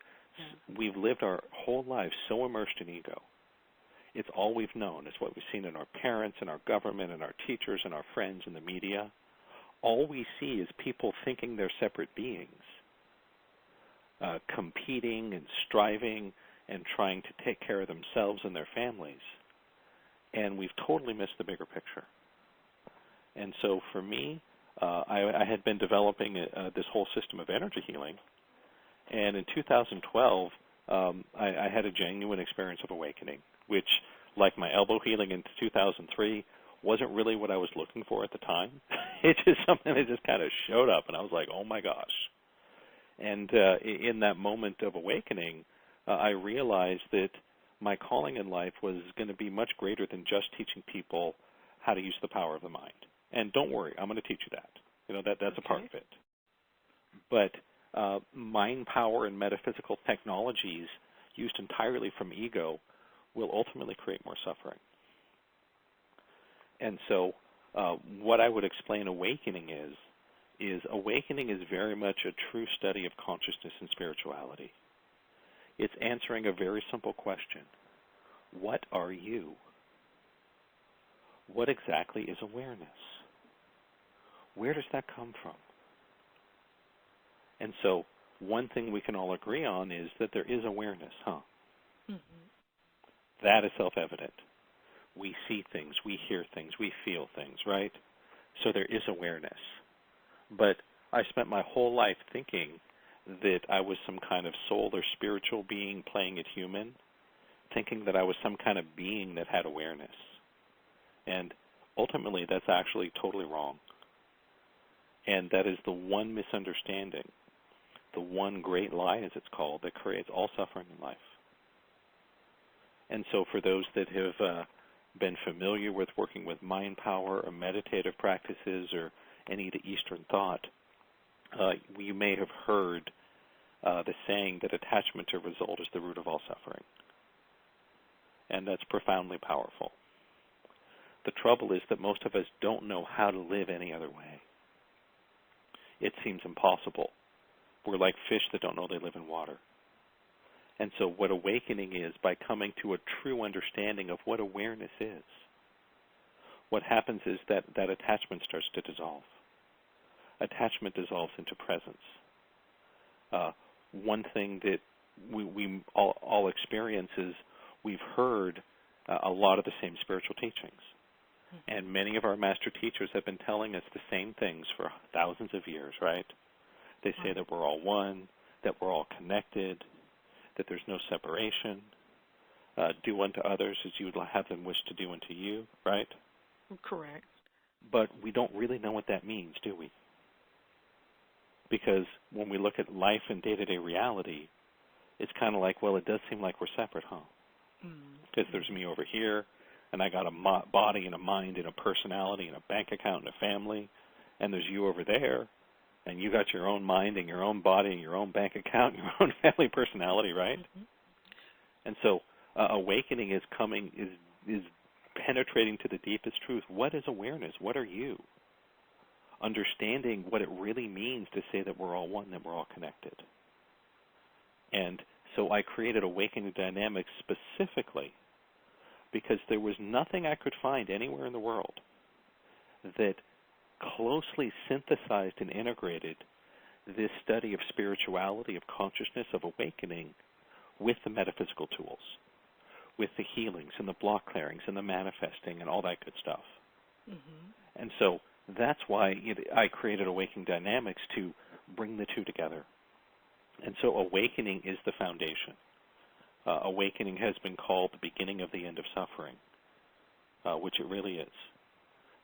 we've lived our whole lives so immersed in ego. It's all we've known. It's what we've seen in our parents and our government and our teachers and our friends and the media. All we see is people thinking they're separate beings, competing and striving and trying to take care of themselves and their families. And we've totally missed the bigger picture. And so for me, I had been developing this whole system of energy healing. And in 2012, I had a genuine experience of awakening, which, like my elbow healing in 2003, wasn't really what I was looking for at the time. It's just something that just kind of showed up, and I was like, oh, my gosh. And in that moment of awakening, I realized that my calling in life was going to be much greater than just teaching people how to use the power of the mind. And don't worry, I'm going to teach you that. That's a part of it. But mind power and metaphysical technologies used entirely from ego will ultimately create more suffering. And so what I would explain awakening is awakening is very much a true study of consciousness and spirituality. It's answering a very simple question. what are you? What exactly is awareness? Where does that come from? And so one thing we can all agree on is that there is awareness, Mm-hmm. That is self-evident. We see things, we hear things, we feel things, right? So there is awareness. But I spent my whole life thinking that I was some kind of soul or spiritual being playing it human, thinking that I was some kind of being that had awareness. And ultimately, that's actually totally wrong. And that is the one misunderstanding, the one great lie, as it's called, that creates all suffering in life. And so for those that have been familiar with working with mind power or meditative practices or any of the Eastern thought, you may have heard the saying that attachment to result is the root of all suffering. And that's profoundly powerful. The trouble is that most of us don't know how to live any other way. It seems impossible. We're like fish that don't know they live in water. And so what awakening is, by coming to a true understanding of what awareness is, what happens is that attachment starts to dissolve. Attachment dissolves into presence. One thing that we all experience is we've heard a lot of the same spiritual teachings. And many of our master teachers have been telling us the same things for thousands of years, right? They say that we're all one, that we're all connected, that there's no separation. Do unto others as you would have them wish to do unto you, right? Correct. But we don't really know what that means, do we? Because when we look at life and day-to-day reality, it's kind of like, well, it does seem like we're separate, huh? Because there's me over here, and I got a body and a mind and a personality and a bank account and a family, and there's you over there, and you got your own mind and your own body and your own bank account and your own family personality, right? Mm-hmm. And so awakening is coming, is penetrating to the deepest truth. What is awareness? What are you? Understanding what it really means to say that we're all one, that we're all connected. And so I created Awakening Dynamics specifically because there was nothing I could find anywhere in the world that closely synthesized and integrated this study of spirituality, of consciousness, of awakening with the metaphysical tools, with the healings and the block clearings and the manifesting and all that good stuff. Mm-hmm. And so that's why I created Awakening Dynamics, to bring the two together. And so awakening is the foundation. Awakening has been called the beginning of the end of suffering, which it really is.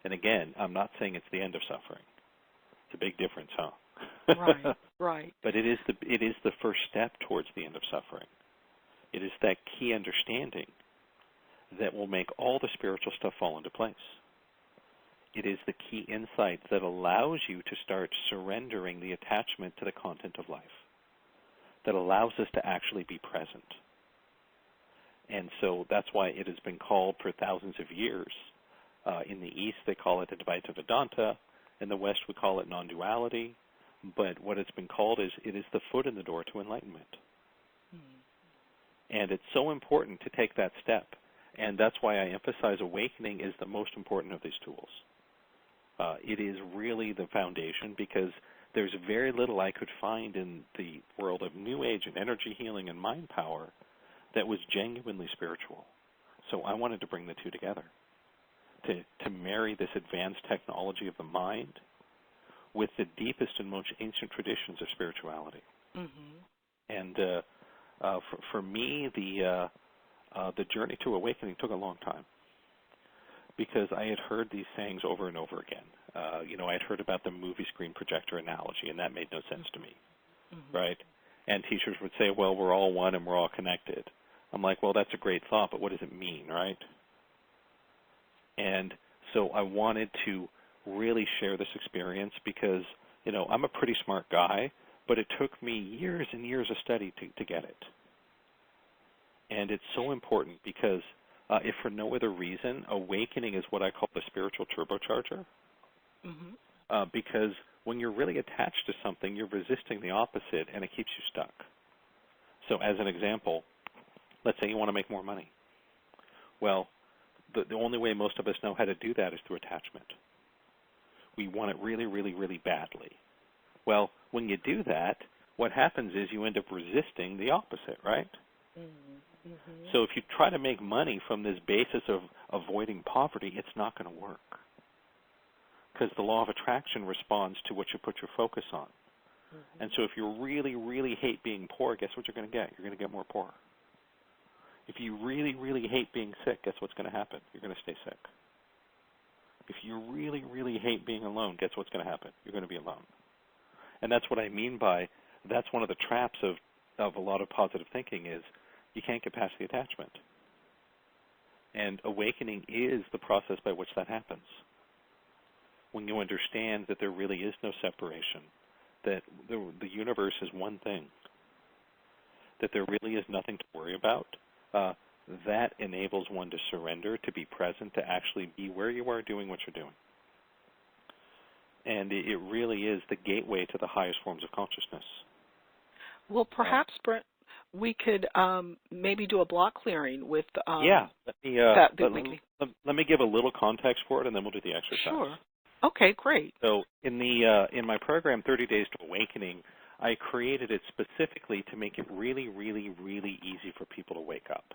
And again, I'm not saying it's the end of suffering. It's a big difference, huh? Right, right. But it is the first step towards the end of suffering. It is that key understanding that will make all the spiritual stuff fall into place. It is the key insight that allows you to start surrendering the attachment to the content of life, that allows us to actually be present. And so that's why it has been called for thousands of years. In the East, they call it Advaita Vedanta. In the West, we call it non-duality. But what it's been called is, it is the foot in the door to enlightenment. And it's so important to take that step. And that's why I emphasize awakening is the most important of these tools. It is really the foundation, because there's very little I could find in the world of New Age and energy healing and mind power that was genuinely spiritual. So I wanted to bring the two together, to marry this advanced technology of the mind with the deepest and most ancient traditions of spirituality. Mm-hmm. And for me, the journey to awakening took a long time, because I had heard these sayings over and over again. I had heard about the movie screen projector analogy, and that made no sense to me, mm-hmm. right? And teachers would say, well, we're all one and we're all connected. I'm like, well, that's a great thought, but what does it mean, right? And so I wanted to really share this experience because, I'm a pretty smart guy, but it took me years and years of study to get it. And it's so important because if for no other reason, awakening is what I call the spiritual turbocharger. Mm-hmm. Because when you're really attached to something, you're resisting the opposite, and it keeps you stuck. So as an example, let's say you want to make more money. Well, the only way most of us know how to do that is through attachment. We want it really, really, really badly. Well, when you do that, what happens is you end up resisting the opposite, right? Mm-hmm. So if you try to make money from this basis of avoiding poverty, it's not going to work. Because the law of attraction responds to what you put your focus on. Mm-hmm. And so if you really, really hate being poor, guess what you're going to get? You're going to get more poor. If you really, really hate being sick, guess what's going to happen? You're going to stay sick. If you really, really hate being alone, guess what's going to happen? You're going to be alone. And that's what I mean by, that's one of the traps of a lot of positive thinking is you can't get past the attachment. And awakening is the process by which that happens. When you understand that there really is no separation, that the universe is one thing, that there really is nothing to worry about, that enables one to surrender, to be present, to actually be where you are doing what you're doing. And it really is the gateway to the highest forms of consciousness. Well, perhaps, Brent, we could maybe do a block clearing with yeah. Let me give a little context for it, and then we'll do the exercise. Sure. Okay, great. So in my program, 30 Days to Awakening, I created it specifically to make it really, really, really easy for people to wake up.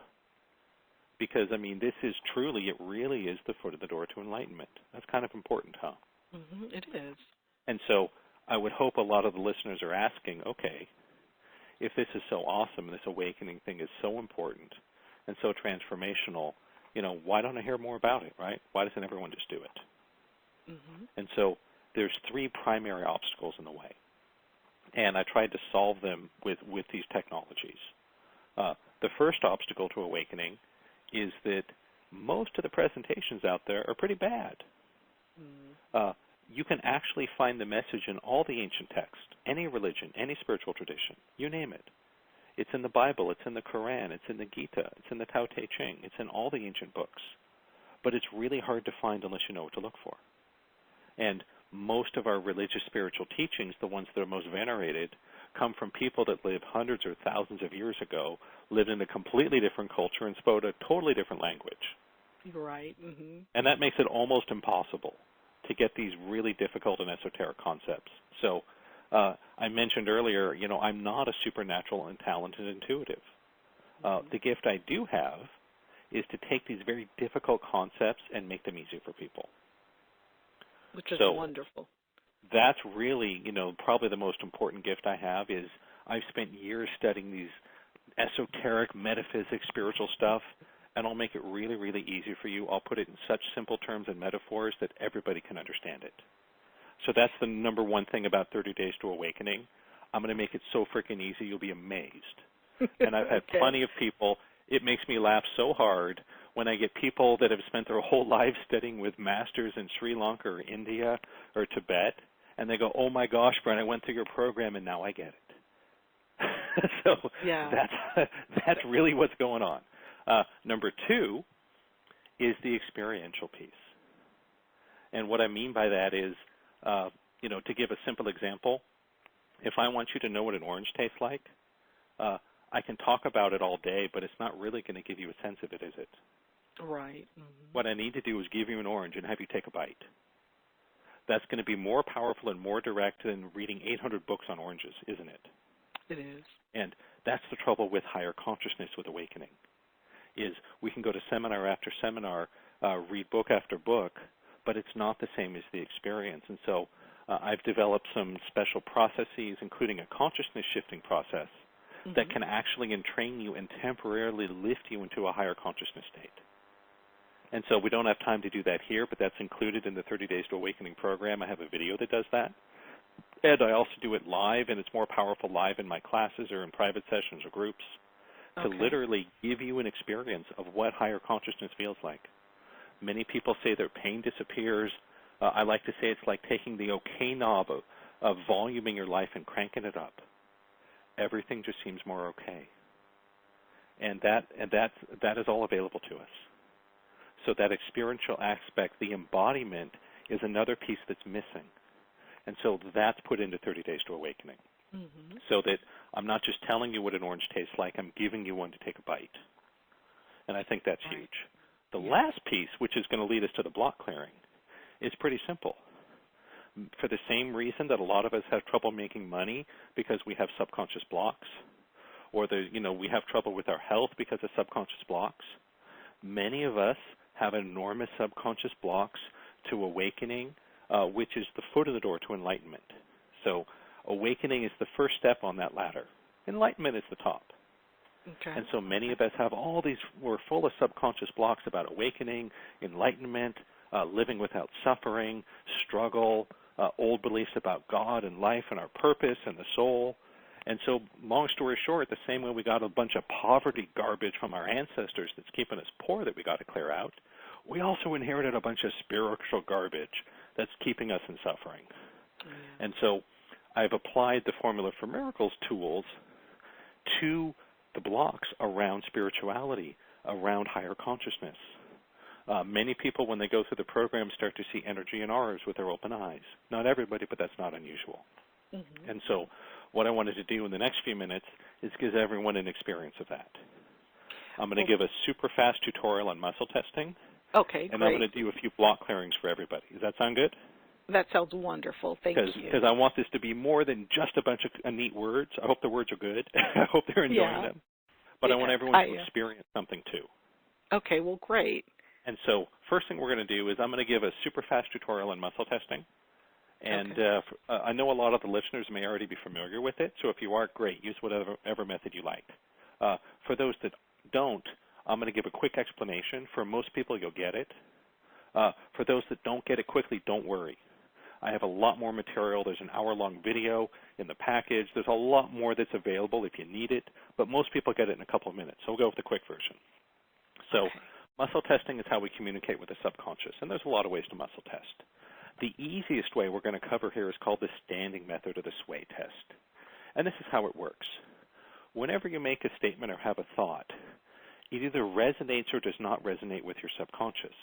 Because, I mean, this is truly, it really is the foot of the door to enlightenment. That's kind of important, huh? Mm-hmm, it is. And so I would hope a lot of the listeners are asking, okay, if this is so awesome and this awakening thing is so important and so transformational, why don't I hear more about it, right? Why doesn't everyone just do it? Mm-hmm. And so there's 3 primary obstacles in the way. And I tried to solve them with these technologies. The first obstacle to awakening is that most of the presentations out there are pretty bad. Mm-hmm. You can actually find the message in all the ancient texts, any religion, any spiritual tradition, you name it. It's in the Bible, it's in the Quran, it's in the Gita, it's in the Tao Te Ching, it's in all the ancient books. But it's really hard to find unless you know what to look for. And most of our religious spiritual teachings, the ones that are most venerated, come from people that lived hundreds or thousands of years ago, lived in a completely different culture, and spoke a totally different language. Right. Mm-hmm. And that makes it almost impossible to get these really difficult and esoteric concepts. So I mentioned earlier, I'm not a supernatural and talented intuitive. The gift I do have is to take these very difficult concepts and make them easier for people. Which is wonderful. That's really, probably the most important gift I have is I've spent years studying these esoteric, metaphysics, spiritual stuff, and I'll make it really, really easy for you. I'll put it in such simple terms and metaphors that everybody can understand it. So that's the number one thing about 30 Days to Awakening. I'm going to make it so freaking easy, you'll be amazed. And I've had plenty of people. It makes me laugh so hard when I get people that have spent their whole lives studying with masters in Sri Lanka or India or Tibet, and they go, oh my gosh, Brent, I went through your program and now I get it. So that's really what's going on. Number 2 is the experiential piece. And what I mean by that is, to give a simple example, if I want you to know what an orange tastes like, I can talk about it all day, but it's not really going to give you a sense of it, is it? Right. Mm-hmm. What I need to do is give you an orange and have you take a bite. That's going to be more powerful and more direct than reading 800 books on oranges, isn't it? It is. And that's the trouble with higher consciousness with awakening, is we can go to seminar after seminar, read book after book, but it's not the same as the experience. And so I've developed some special processes, including a consciousness shifting process, that can actually entrain you and temporarily lift you into a higher consciousness state. And so we don't have time to do that here, but that's included in the 30 Days to Awakening program. I have a video that does that. And I also do it live, and it's more powerful live in my classes or in private sessions or groups to literally give you an experience of what higher consciousness feels like. Many people say their pain disappears. I like to say it's like taking the OK knob of voluming your life and cranking it up. Everything just seems more okay. And that is all available to us. So that experiential aspect, the embodiment, is another piece that's missing. And so that's put into 30 Days to Awakening. So that I'm not just telling you what an orange tastes like, I'm giving you one to take a bite. And I think that's huge. The last piece, which is going to lead us to the block clearing, is pretty simple. For the same reason that a lot of us have trouble making money because we have subconscious blocks, or we have trouble with our health because of subconscious blocks, many of us have enormous subconscious blocks to awakening, which is the foot of the door to enlightenment. So awakening is the first step on that ladder. Enlightenment is the top. Okay. And so many of us have all these, we're full of subconscious blocks about awakening, enlightenment, living without suffering, struggle, old beliefs about God and life and our purpose and the soul. And so, long story short, the same way we got a bunch of poverty garbage from our ancestors that's keeping us poor that we got to clear out, we also inherited a bunch of spiritual garbage that's keeping us in suffering. Yeah. And so I've applied the Formula for Miracles tools to the blocks around spirituality, around higher consciousness. Many people, when they go through the program, start to see energy and auras with their open eyes. Not everybody, but that's not unusual. Mm-hmm. And so what I wanted to do in the next few minutes is give everyone an experience of that. I'm going to give a super fast tutorial on muscle testing. Okay, and great. I'm going to do a few block clearings for everybody. Does that sound good? That sounds wonderful. Thank you. Because I want this to be more than just a bunch of neat words. I hope the words are good. I hope they're enjoying them. But I want everyone to experience something too. Okay, well, great. And so first thing we're going to do is I'm going to give a super fast tutorial on muscle testing. And I know a lot of the listeners may already be familiar with it, so if you are, great. Use whatever method you like. For those that don't, I'm going to give a quick explanation. For most people, you'll get it. For those that don't get it quickly, don't worry. I have a lot more material. There's an hour-long video in the package. There's a lot more that's available if you need it, but most people get it in a couple of minutes, so we'll go with the quick version. So muscle testing is how we communicate with the subconscious, and there's a lot of ways to muscle test. The easiest way we're going to cover here is called the standing method or the sway test. And this is how it works. Whenever you make a statement or have a thought, it either resonates or does not resonate with your subconscious.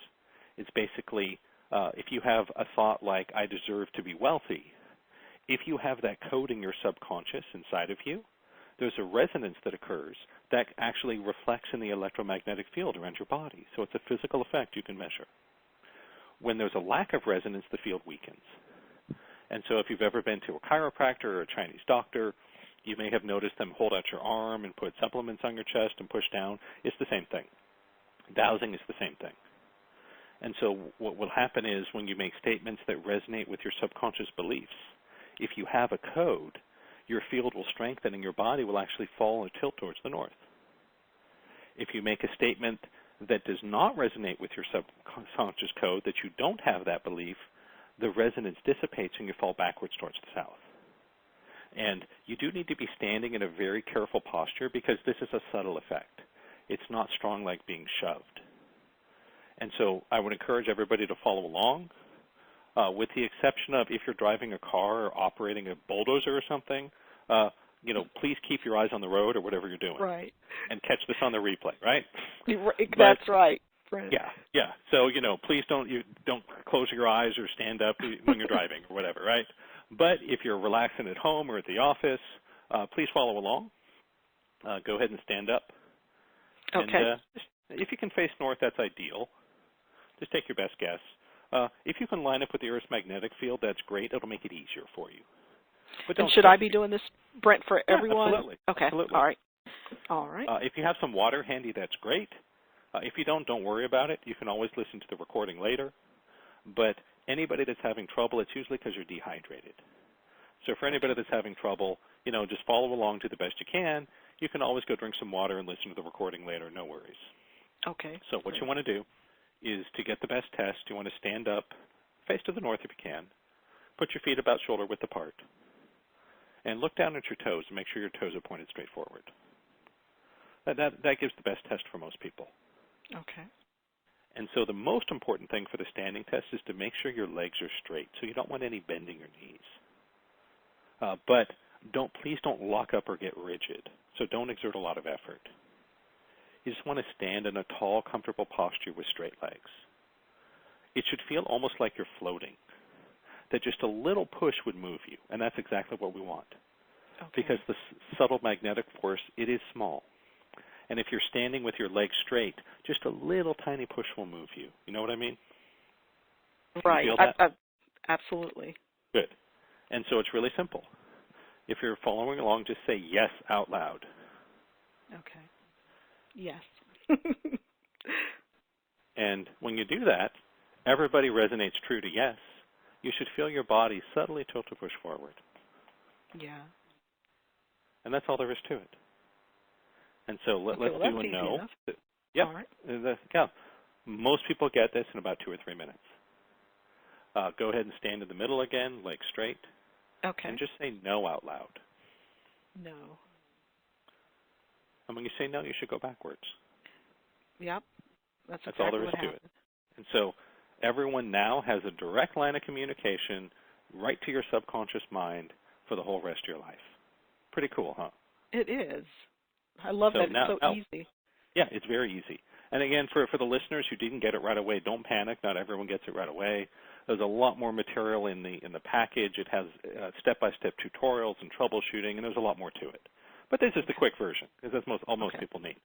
It's basically, if you have a thought like, I deserve to be wealthy, if you have that code in your subconscious inside of you, there's a resonance that occurs that actually reflects in the electromagnetic field around your body. So it's a physical effect you can measure. When there's a lack of resonance, the field weakens. And so if you've ever been to a chiropractor or a Chinese doctor, you may have noticed them hold out your arm and put supplements on your chest and push down. It's the same thing. Dowsing is the same thing. And so what will happen is when you make statements that resonate with your subconscious beliefs, if you have a code, your field will strengthen and your body will actually fall and tilt towards the north. If you make a statement that does not resonate with your subconscious code, that you don't have that belief, the resonance dissipates and you fall backwards towards the south. And you do need to be standing in a very careful posture because this is a subtle effect. It's not strong like being shoved. And so I would encourage everybody to follow along, with the exception of if you're driving a car or operating a bulldozer or something, please keep your eyes on the road or whatever you're doing. Right. And catch this on the replay, right? That's right. Brent. Yeah. So, please don't close your eyes or stand up when you're driving or whatever, right? But if you're relaxing at home or at the office, please follow along. Go ahead and stand up. Okay. And if you can face north, that's ideal. Just take your best guess. If you can line up with the Earth's magnetic field, that's great. It'll make it easier for you. But and should I be doing this, Brent, for everyone? Absolutely. Okay. Absolutely. All right. If you have some water handy, that's great. If you don't worry about it. You can always listen to the recording later. But anybody that's having trouble, it's usually because you're dehydrated. So for anybody that's having trouble, just follow along to the best you can. You can always go drink some water and listen to the recording later. No worries. Okay. So what you want to do is to get the best test, you want to stand up, face to the north if you can, put your feet about shoulder width apart, and look down at your toes and make sure your toes are pointed straight forward. That gives the best test for most people. Okay. And so the most important thing for the standing test is to make sure your legs are straight, so you don't want any bending your knees. But please don't lock up or get rigid, so don't exert a lot of effort. You just want to stand in a tall, comfortable posture with straight legs. It should feel almost like you're floating, that just a little push would move you, and that's exactly what we want. Okay. Because the subtle magnetic force, it is small. And if you're standing with your legs straight, just a little tiny push will move you. You know what I mean? Right. You feel that? Absolutely. Good. And so it's really simple. If you're following along, just say yes out loud. Okay. Yes. And when you do that, everybody resonates true to yes. You should feel your body subtly tilt to push forward. Yeah. And that's all there is to it. And so let's do a no. Enough. Yep. All right. Yeah. Most people get this in about 2 or 3 minutes. Go ahead and stand in the middle again, legs straight. Okay. And just say no out loud. No. And when you say no, you should go backwards. Yep. That's all exactly there is what to happened. it. And so everyone now has a direct line of communication right to your subconscious mind for the whole rest of your life. Pretty cool, huh? It is. I love that. It's so easy. Yeah, it's very easy. And again, for the listeners who didn't get it right away, don't panic. Not everyone gets it right away. There's a lot more material in the package. It has step-by-step tutorials and troubleshooting, and there's a lot more to it. But this is the quick version, because that's all most people need.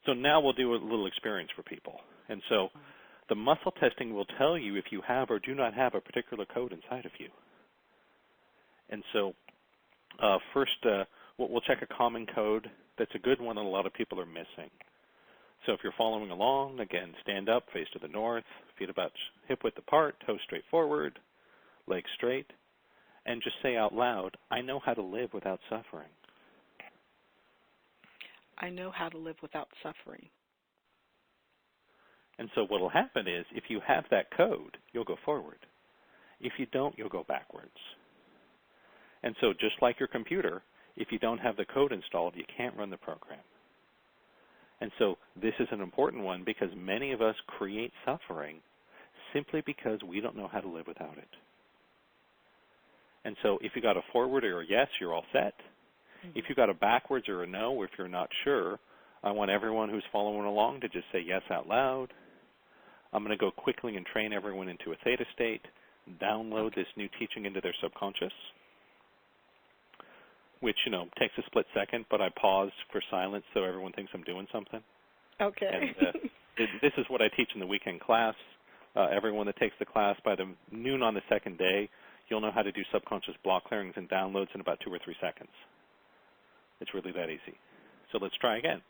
So now we'll do a little experience for people. And so the muscle testing will tell you if you have or do not have a particular code inside of you. And so first, we'll check a common code that's a good one that a lot of people are missing. So if you're following along, again, stand up, face to the north, feet about hip-width apart, toes straight forward, legs straight, and just say out loud, I know how to live without suffering. I know how to live without suffering. And so what will happen is if you have that code, you'll go forward. If you don't, you'll go backwards. And so just like your computer, if you don't have the code installed, you can't run the program. And so this is an important one because many of us create suffering simply because we don't know how to live without it. And so if you got a forward or a yes, you're all set. If you got a backwards or a no, if you're not sure, I want everyone who's following along to just say yes out loud. I'm going to go quickly and train everyone into a theta state, download this new teaching into their subconscious, which, takes a split second, but I paused for silence so everyone thinks I'm doing something. Okay. And this is what I teach in the weekend class. Everyone that takes the class by the noon on the second day, you'll know how to do subconscious block clearings and downloads in about 2 or 3 seconds. It's really that easy. So let's try again.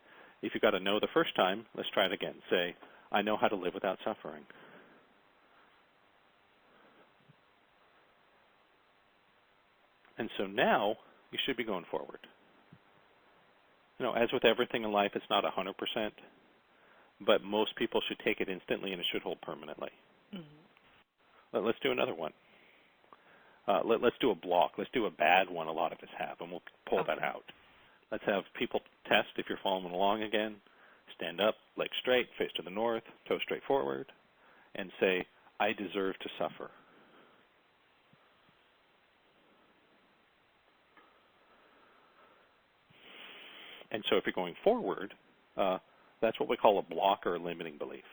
If you got a no the first time, let's try it again. Say, I know how to live without suffering. And so now you should be going forward. As with everything in life, it's not 100%, but most people should take it instantly and it should hold permanently. Mm-hmm. Let's do another one. Let's do a block. Let's do a bad one a lot of us have, and we'll pull that out. Let's have people test if you're following along again. Stand up, legs straight, face to the north, toes straight forward, and say, I deserve to suffer. And so if you're going forward, that's what we call a block or a limiting belief.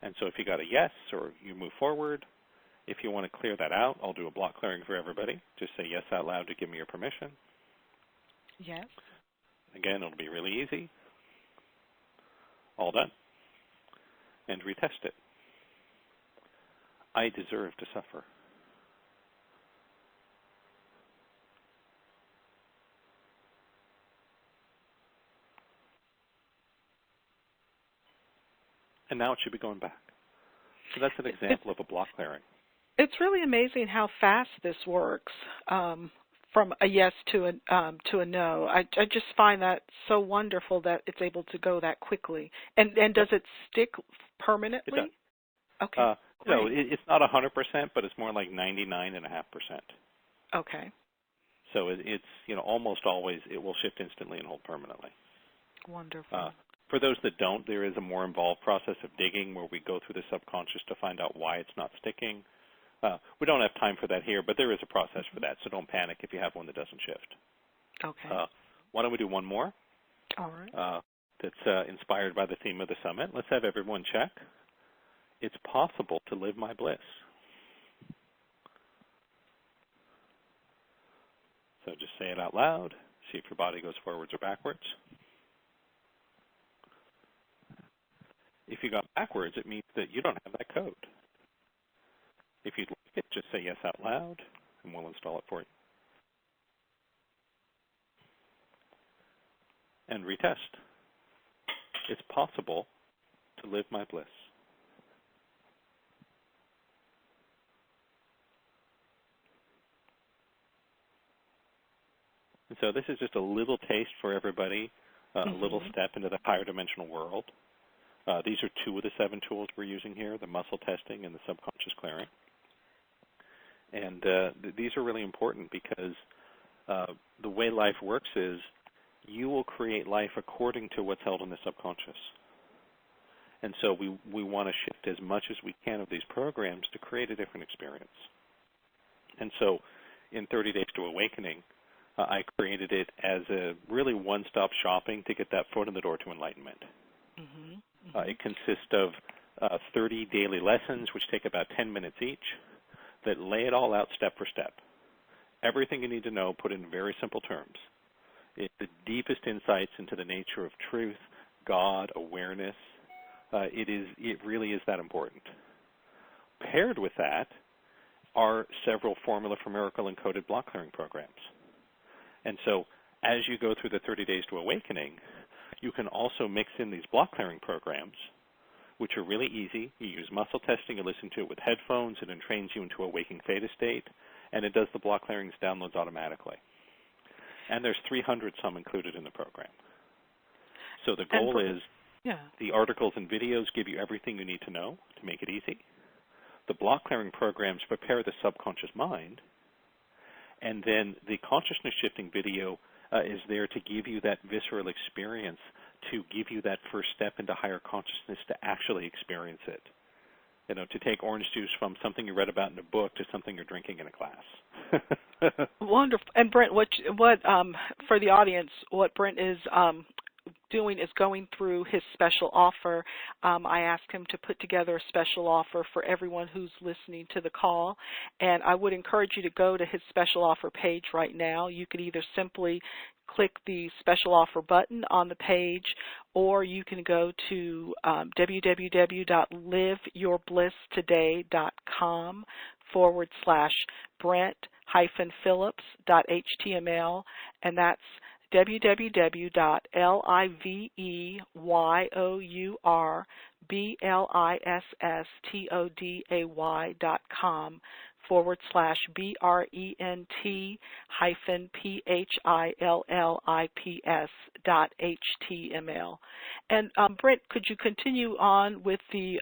And so if you got a yes or you move forward, if you want to clear that out, I'll do a block clearing for everybody. Just say yes out loud to give me your permission. Yes. Again, it'll be really easy. All done. And retest it. I deserve to suffer. And now it should be going back. So that's an example of a block clearing. It's really amazing how fast this works from a yes to a no. I just find that so wonderful that it's able to go that quickly. And does it stick permanently? It does. Okay. No, it's not 100%, but it's more like 99.5%. Okay. So it's almost always it will shift instantly and hold permanently. Wonderful. For those that don't, there is a more involved process of digging where we go through the subconscious to find out why it's not sticking. We don't have time for that here, but there is a process for that, so don't panic if you have one that doesn't shift. Okay. Why don't we do one more? All right. That's inspired by the theme of the summit. Let's have everyone check. It's possible to live my bliss. So just say it out loud. See if your body goes forwards or backwards. If you got backwards, it means that you don't have that code. If you'd like it, just say yes out loud, and we'll install it for you. And retest. It's possible to live my bliss. And so this is just a little taste for everybody, a little step into the higher dimensional world. These are 2 of the 7 tools we're using here, the muscle testing and the subconscious clearing. And these are really important because the way life works is you will create life according to what's held in the subconscious. And so we want to shift as much as we can of these programs to create a different experience. And so in 30 Days to Awakening, I created it as a really one-stop shopping to get that foot in the door to enlightenment. It consists of 30 daily lessons, which take about 10 minutes each, that lay it all out step for step. Everything you need to know put in very simple terms. It's the deepest insights into the nature of truth, God, awareness. It really is that important. Paired with that are several Formula for Miracle encoded block clearing programs. And so as you go through the 30 Days to Awakening, you can also mix in these block clearing programs, which are really easy. You use muscle testing, you listen to it with headphones, it entrains you into a waking theta state, and it does the block clearings downloads automatically. And there's 300 some included in the program. So the goal is the articles and videos give you everything you need to know to make it easy. The block clearing programs prepare the subconscious mind, and then the consciousness shifting video is there to give you that visceral experience, to give you that first step into higher consciousness to actually experience it. You know, to take orange juice from something you read about in a book to something you're drinking in a class. Wonderful. And Brent, what for the audience, what Brent is doing is going through his special offer. I asked him to put together a special offer for everyone who's listening to the call, and I would encourage you to go to his special offer page right now. You could either simply click the special offer button on the page, or you can go to www.liveyourbliss.today.com/Brent-Phillips.html, and that's www.LIVEY-BRENTPHILLIPS.html. And Brent, could you continue on with the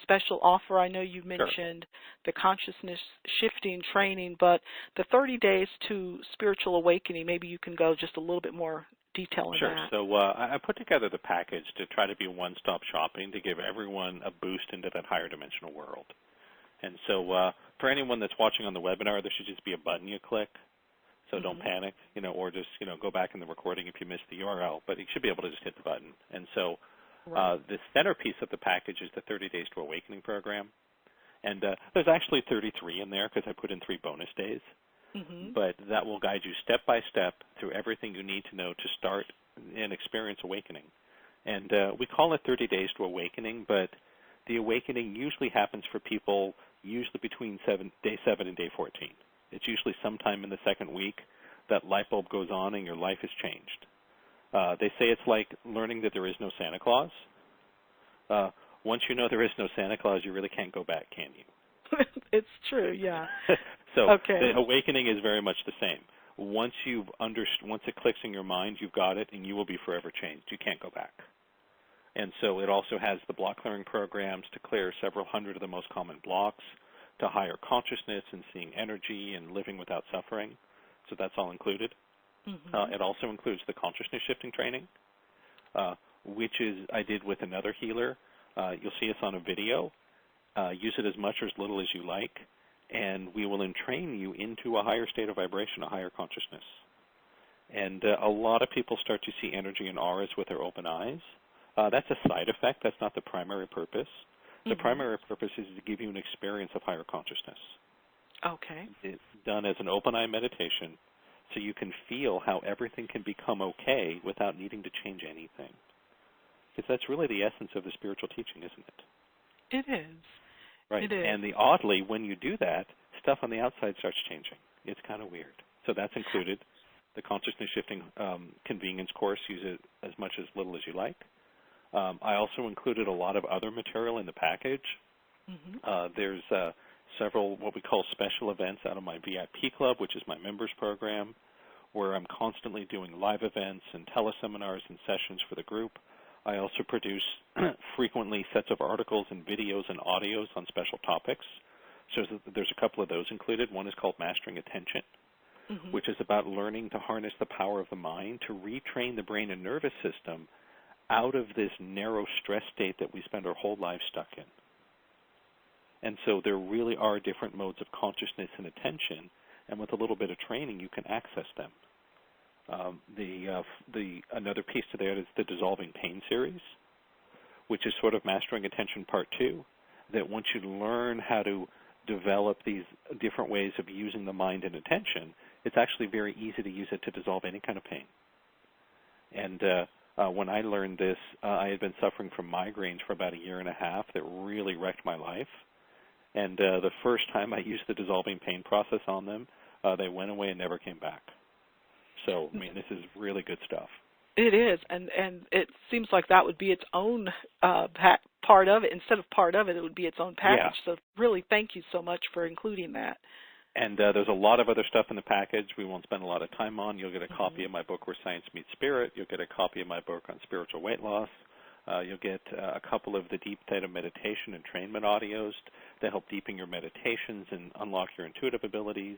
special offer? I know you mentioned the consciousness shifting training, but the 30 days to spiritual awakening, maybe you can go just a little bit more detail on that. Sure. So I put together the package to try to be one-stop shopping to give everyone a boost into that higher dimensional world. And so for anyone that's watching on the webinar, there should just be a button you click. So don't panic, or just, go back in the recording if you missed the URL, but you should be able to just hit the button. And so the centerpiece of the package is the 30 Days to Awakening program. And there's actually 33 in there because I put in 3 bonus days. But that will guide you step by step through everything you need to know to start and experience awakening. And we call it 30 Days to Awakening, but the awakening usually happens for people usually between day 7 and day 14. It's usually sometime in the second week that light bulb goes on and your life has changed. They say it's like learning that there is no Santa Claus. Once you know there is no Santa Claus, you really can't go back, can you? It's true, yeah. So the awakening is very much the same. Once once it clicks in your mind, you've got it, and you will be forever changed. You can't go back. And so it also has the block clearing programs to clear several hundred of the most common blocks, to higher consciousness and seeing energy and living without suffering. So that's all included. It also includes the consciousness shifting training, which I did with another healer. You'll see us on a video. Use it as much or as little as you like, and we will entrain you into a higher state of vibration, a higher consciousness. And a lot of people start to see energy and auras with their open eyes. That's a side effect. That's not the primary purpose. The primary purpose is to give you an experience of higher consciousness. Okay. It's done as an open eye meditation, so you can feel how everything can become okay without needing to change anything. because that's really the essence of the spiritual teaching, isn't it? It is. Right. It is. And oddly, when you do that, stuff on the outside starts changing. It's kind of weird. So that's included. The consciousness shifting convenience course, use it as much as little as you like. I also included a lot of other material in the package. There's several what we call special events out of my VIP club, which is my members program, where I'm constantly doing live events and teleseminars and sessions for the group. I also produce frequently sets of articles and videos and audios on special topics. So there's a couple of those included. One is called Mastering Attention, which is about learning to harness the power of the mind to retrain the brain and nervous system out of this narrow stress state that we spend our whole lives stuck in. And so there really are different modes of consciousness and attention, and with a little bit of training, you can access them. Another piece to that is the Dissolving Pain series, which is sort of Mastering Attention Part 2, that once you learn how to develop these different ways of using the mind and attention, it's actually very easy to use it to dissolve any kind of pain. And when I learned this, I had been suffering from migraines for about a year and a half that really wrecked my life. And the first time I used the dissolving pain process on them, they went away and never came back. So, I mean, this is really good stuff. It is, and it seems like that would be its own part of it. Instead of part of it, it would be its own package. Yeah. So really, thank you so much for including that. And there's a lot of other stuff in the package we won't spend a lot of time on. You'll get a copy of my book, Where Science Meets Spirit. You'll get a copy of my book on spiritual weight loss. You'll get a couple of the deep theta meditation and entrainment audios to help deepen your meditations and unlock your intuitive abilities.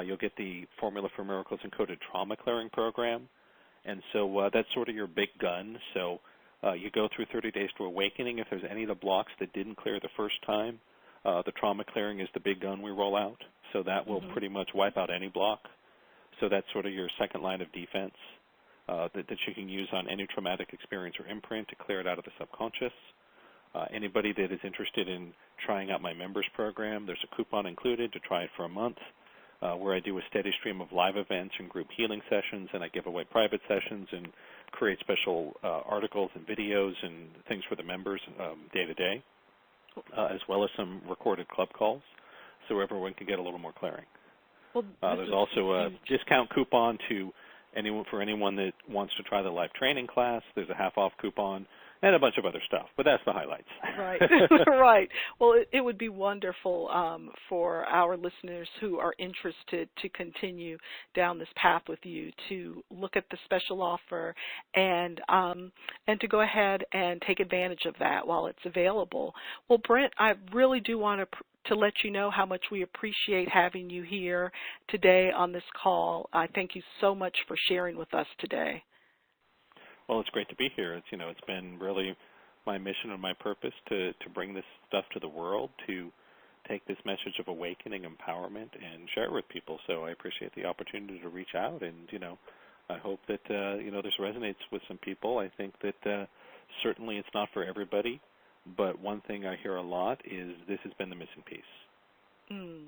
You'll get the Formula for Miracles Encoded Trauma Clearing Program. And so that's sort of your big gun. So you go through 30 Days to Awakening. If there's any of the blocks that didn't clear the first time, the trauma clearing is the big gun we roll out. So that will pretty much wipe out any block. So that's sort of your second line of defense that you can use on any traumatic experience or imprint to clear it out of the subconscious. Anybody that is interested in trying out my members program, there's a coupon included to try it for a month, where I do a steady stream of live events and group healing sessions, and I give away private sessions and create special articles and videos and things for the members day to day, as well as some recorded club calls, so everyone can get a little more clearing. Well, there's also a discount coupon for anyone that wants to try the live training class. There's a half-off coupon and a bunch of other stuff, but that's the highlights. Right, right. Well, it would be wonderful for our listeners who are interested to continue down this path with you to look at the special offer and to go ahead and take advantage of that while it's available. Well, Brent, I really do want to let you know how much we appreciate having you here today on this call. I thank you so much for sharing with us today. Well, it's great to be here. It's been really my mission and my purpose to bring this stuff to the world, to take this message of awakening, empowerment, and share it with people. So I appreciate the opportunity to reach out, and I hope that this resonates with some people. I think that certainly it's not for everybody, but one thing I hear a lot is this has been the missing piece.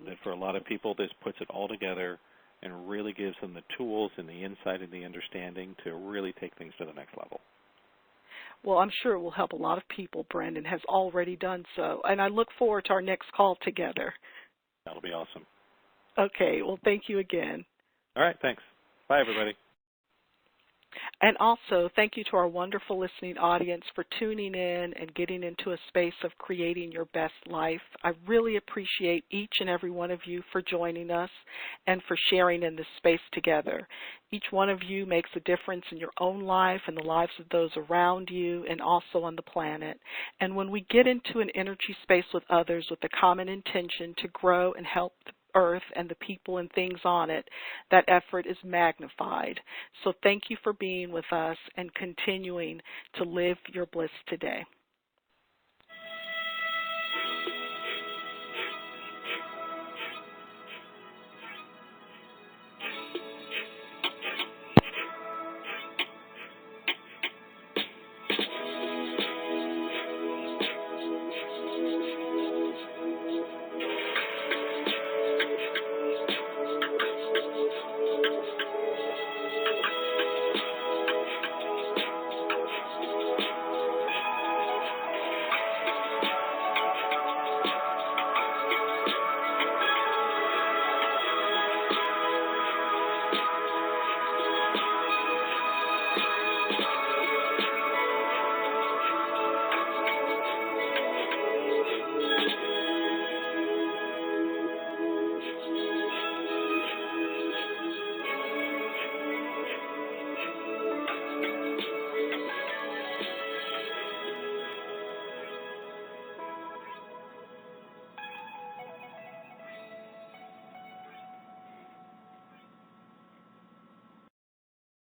That for a lot of people, this puts it all together and really gives them the tools and the insight and the understanding to really take things to the next level. Well, I'm sure it will help a lot of people, Brandon has already done so. And I look forward to our next call together. That'll be awesome. Okay, well, thank you again. All right, thanks. Bye, everybody. And also, thank you to our wonderful listening audience for tuning in and getting into a space of creating your best life. I really appreciate each and every one of you for joining us and for sharing in this space together. Each one of you makes a difference in your own life and the lives of those around you and also on the planet. And when we get into an energy space with others with the common intention to grow and help the Earth and the people and things on it, that effort is magnified. So thank you for being with us and continuing to live your bliss today.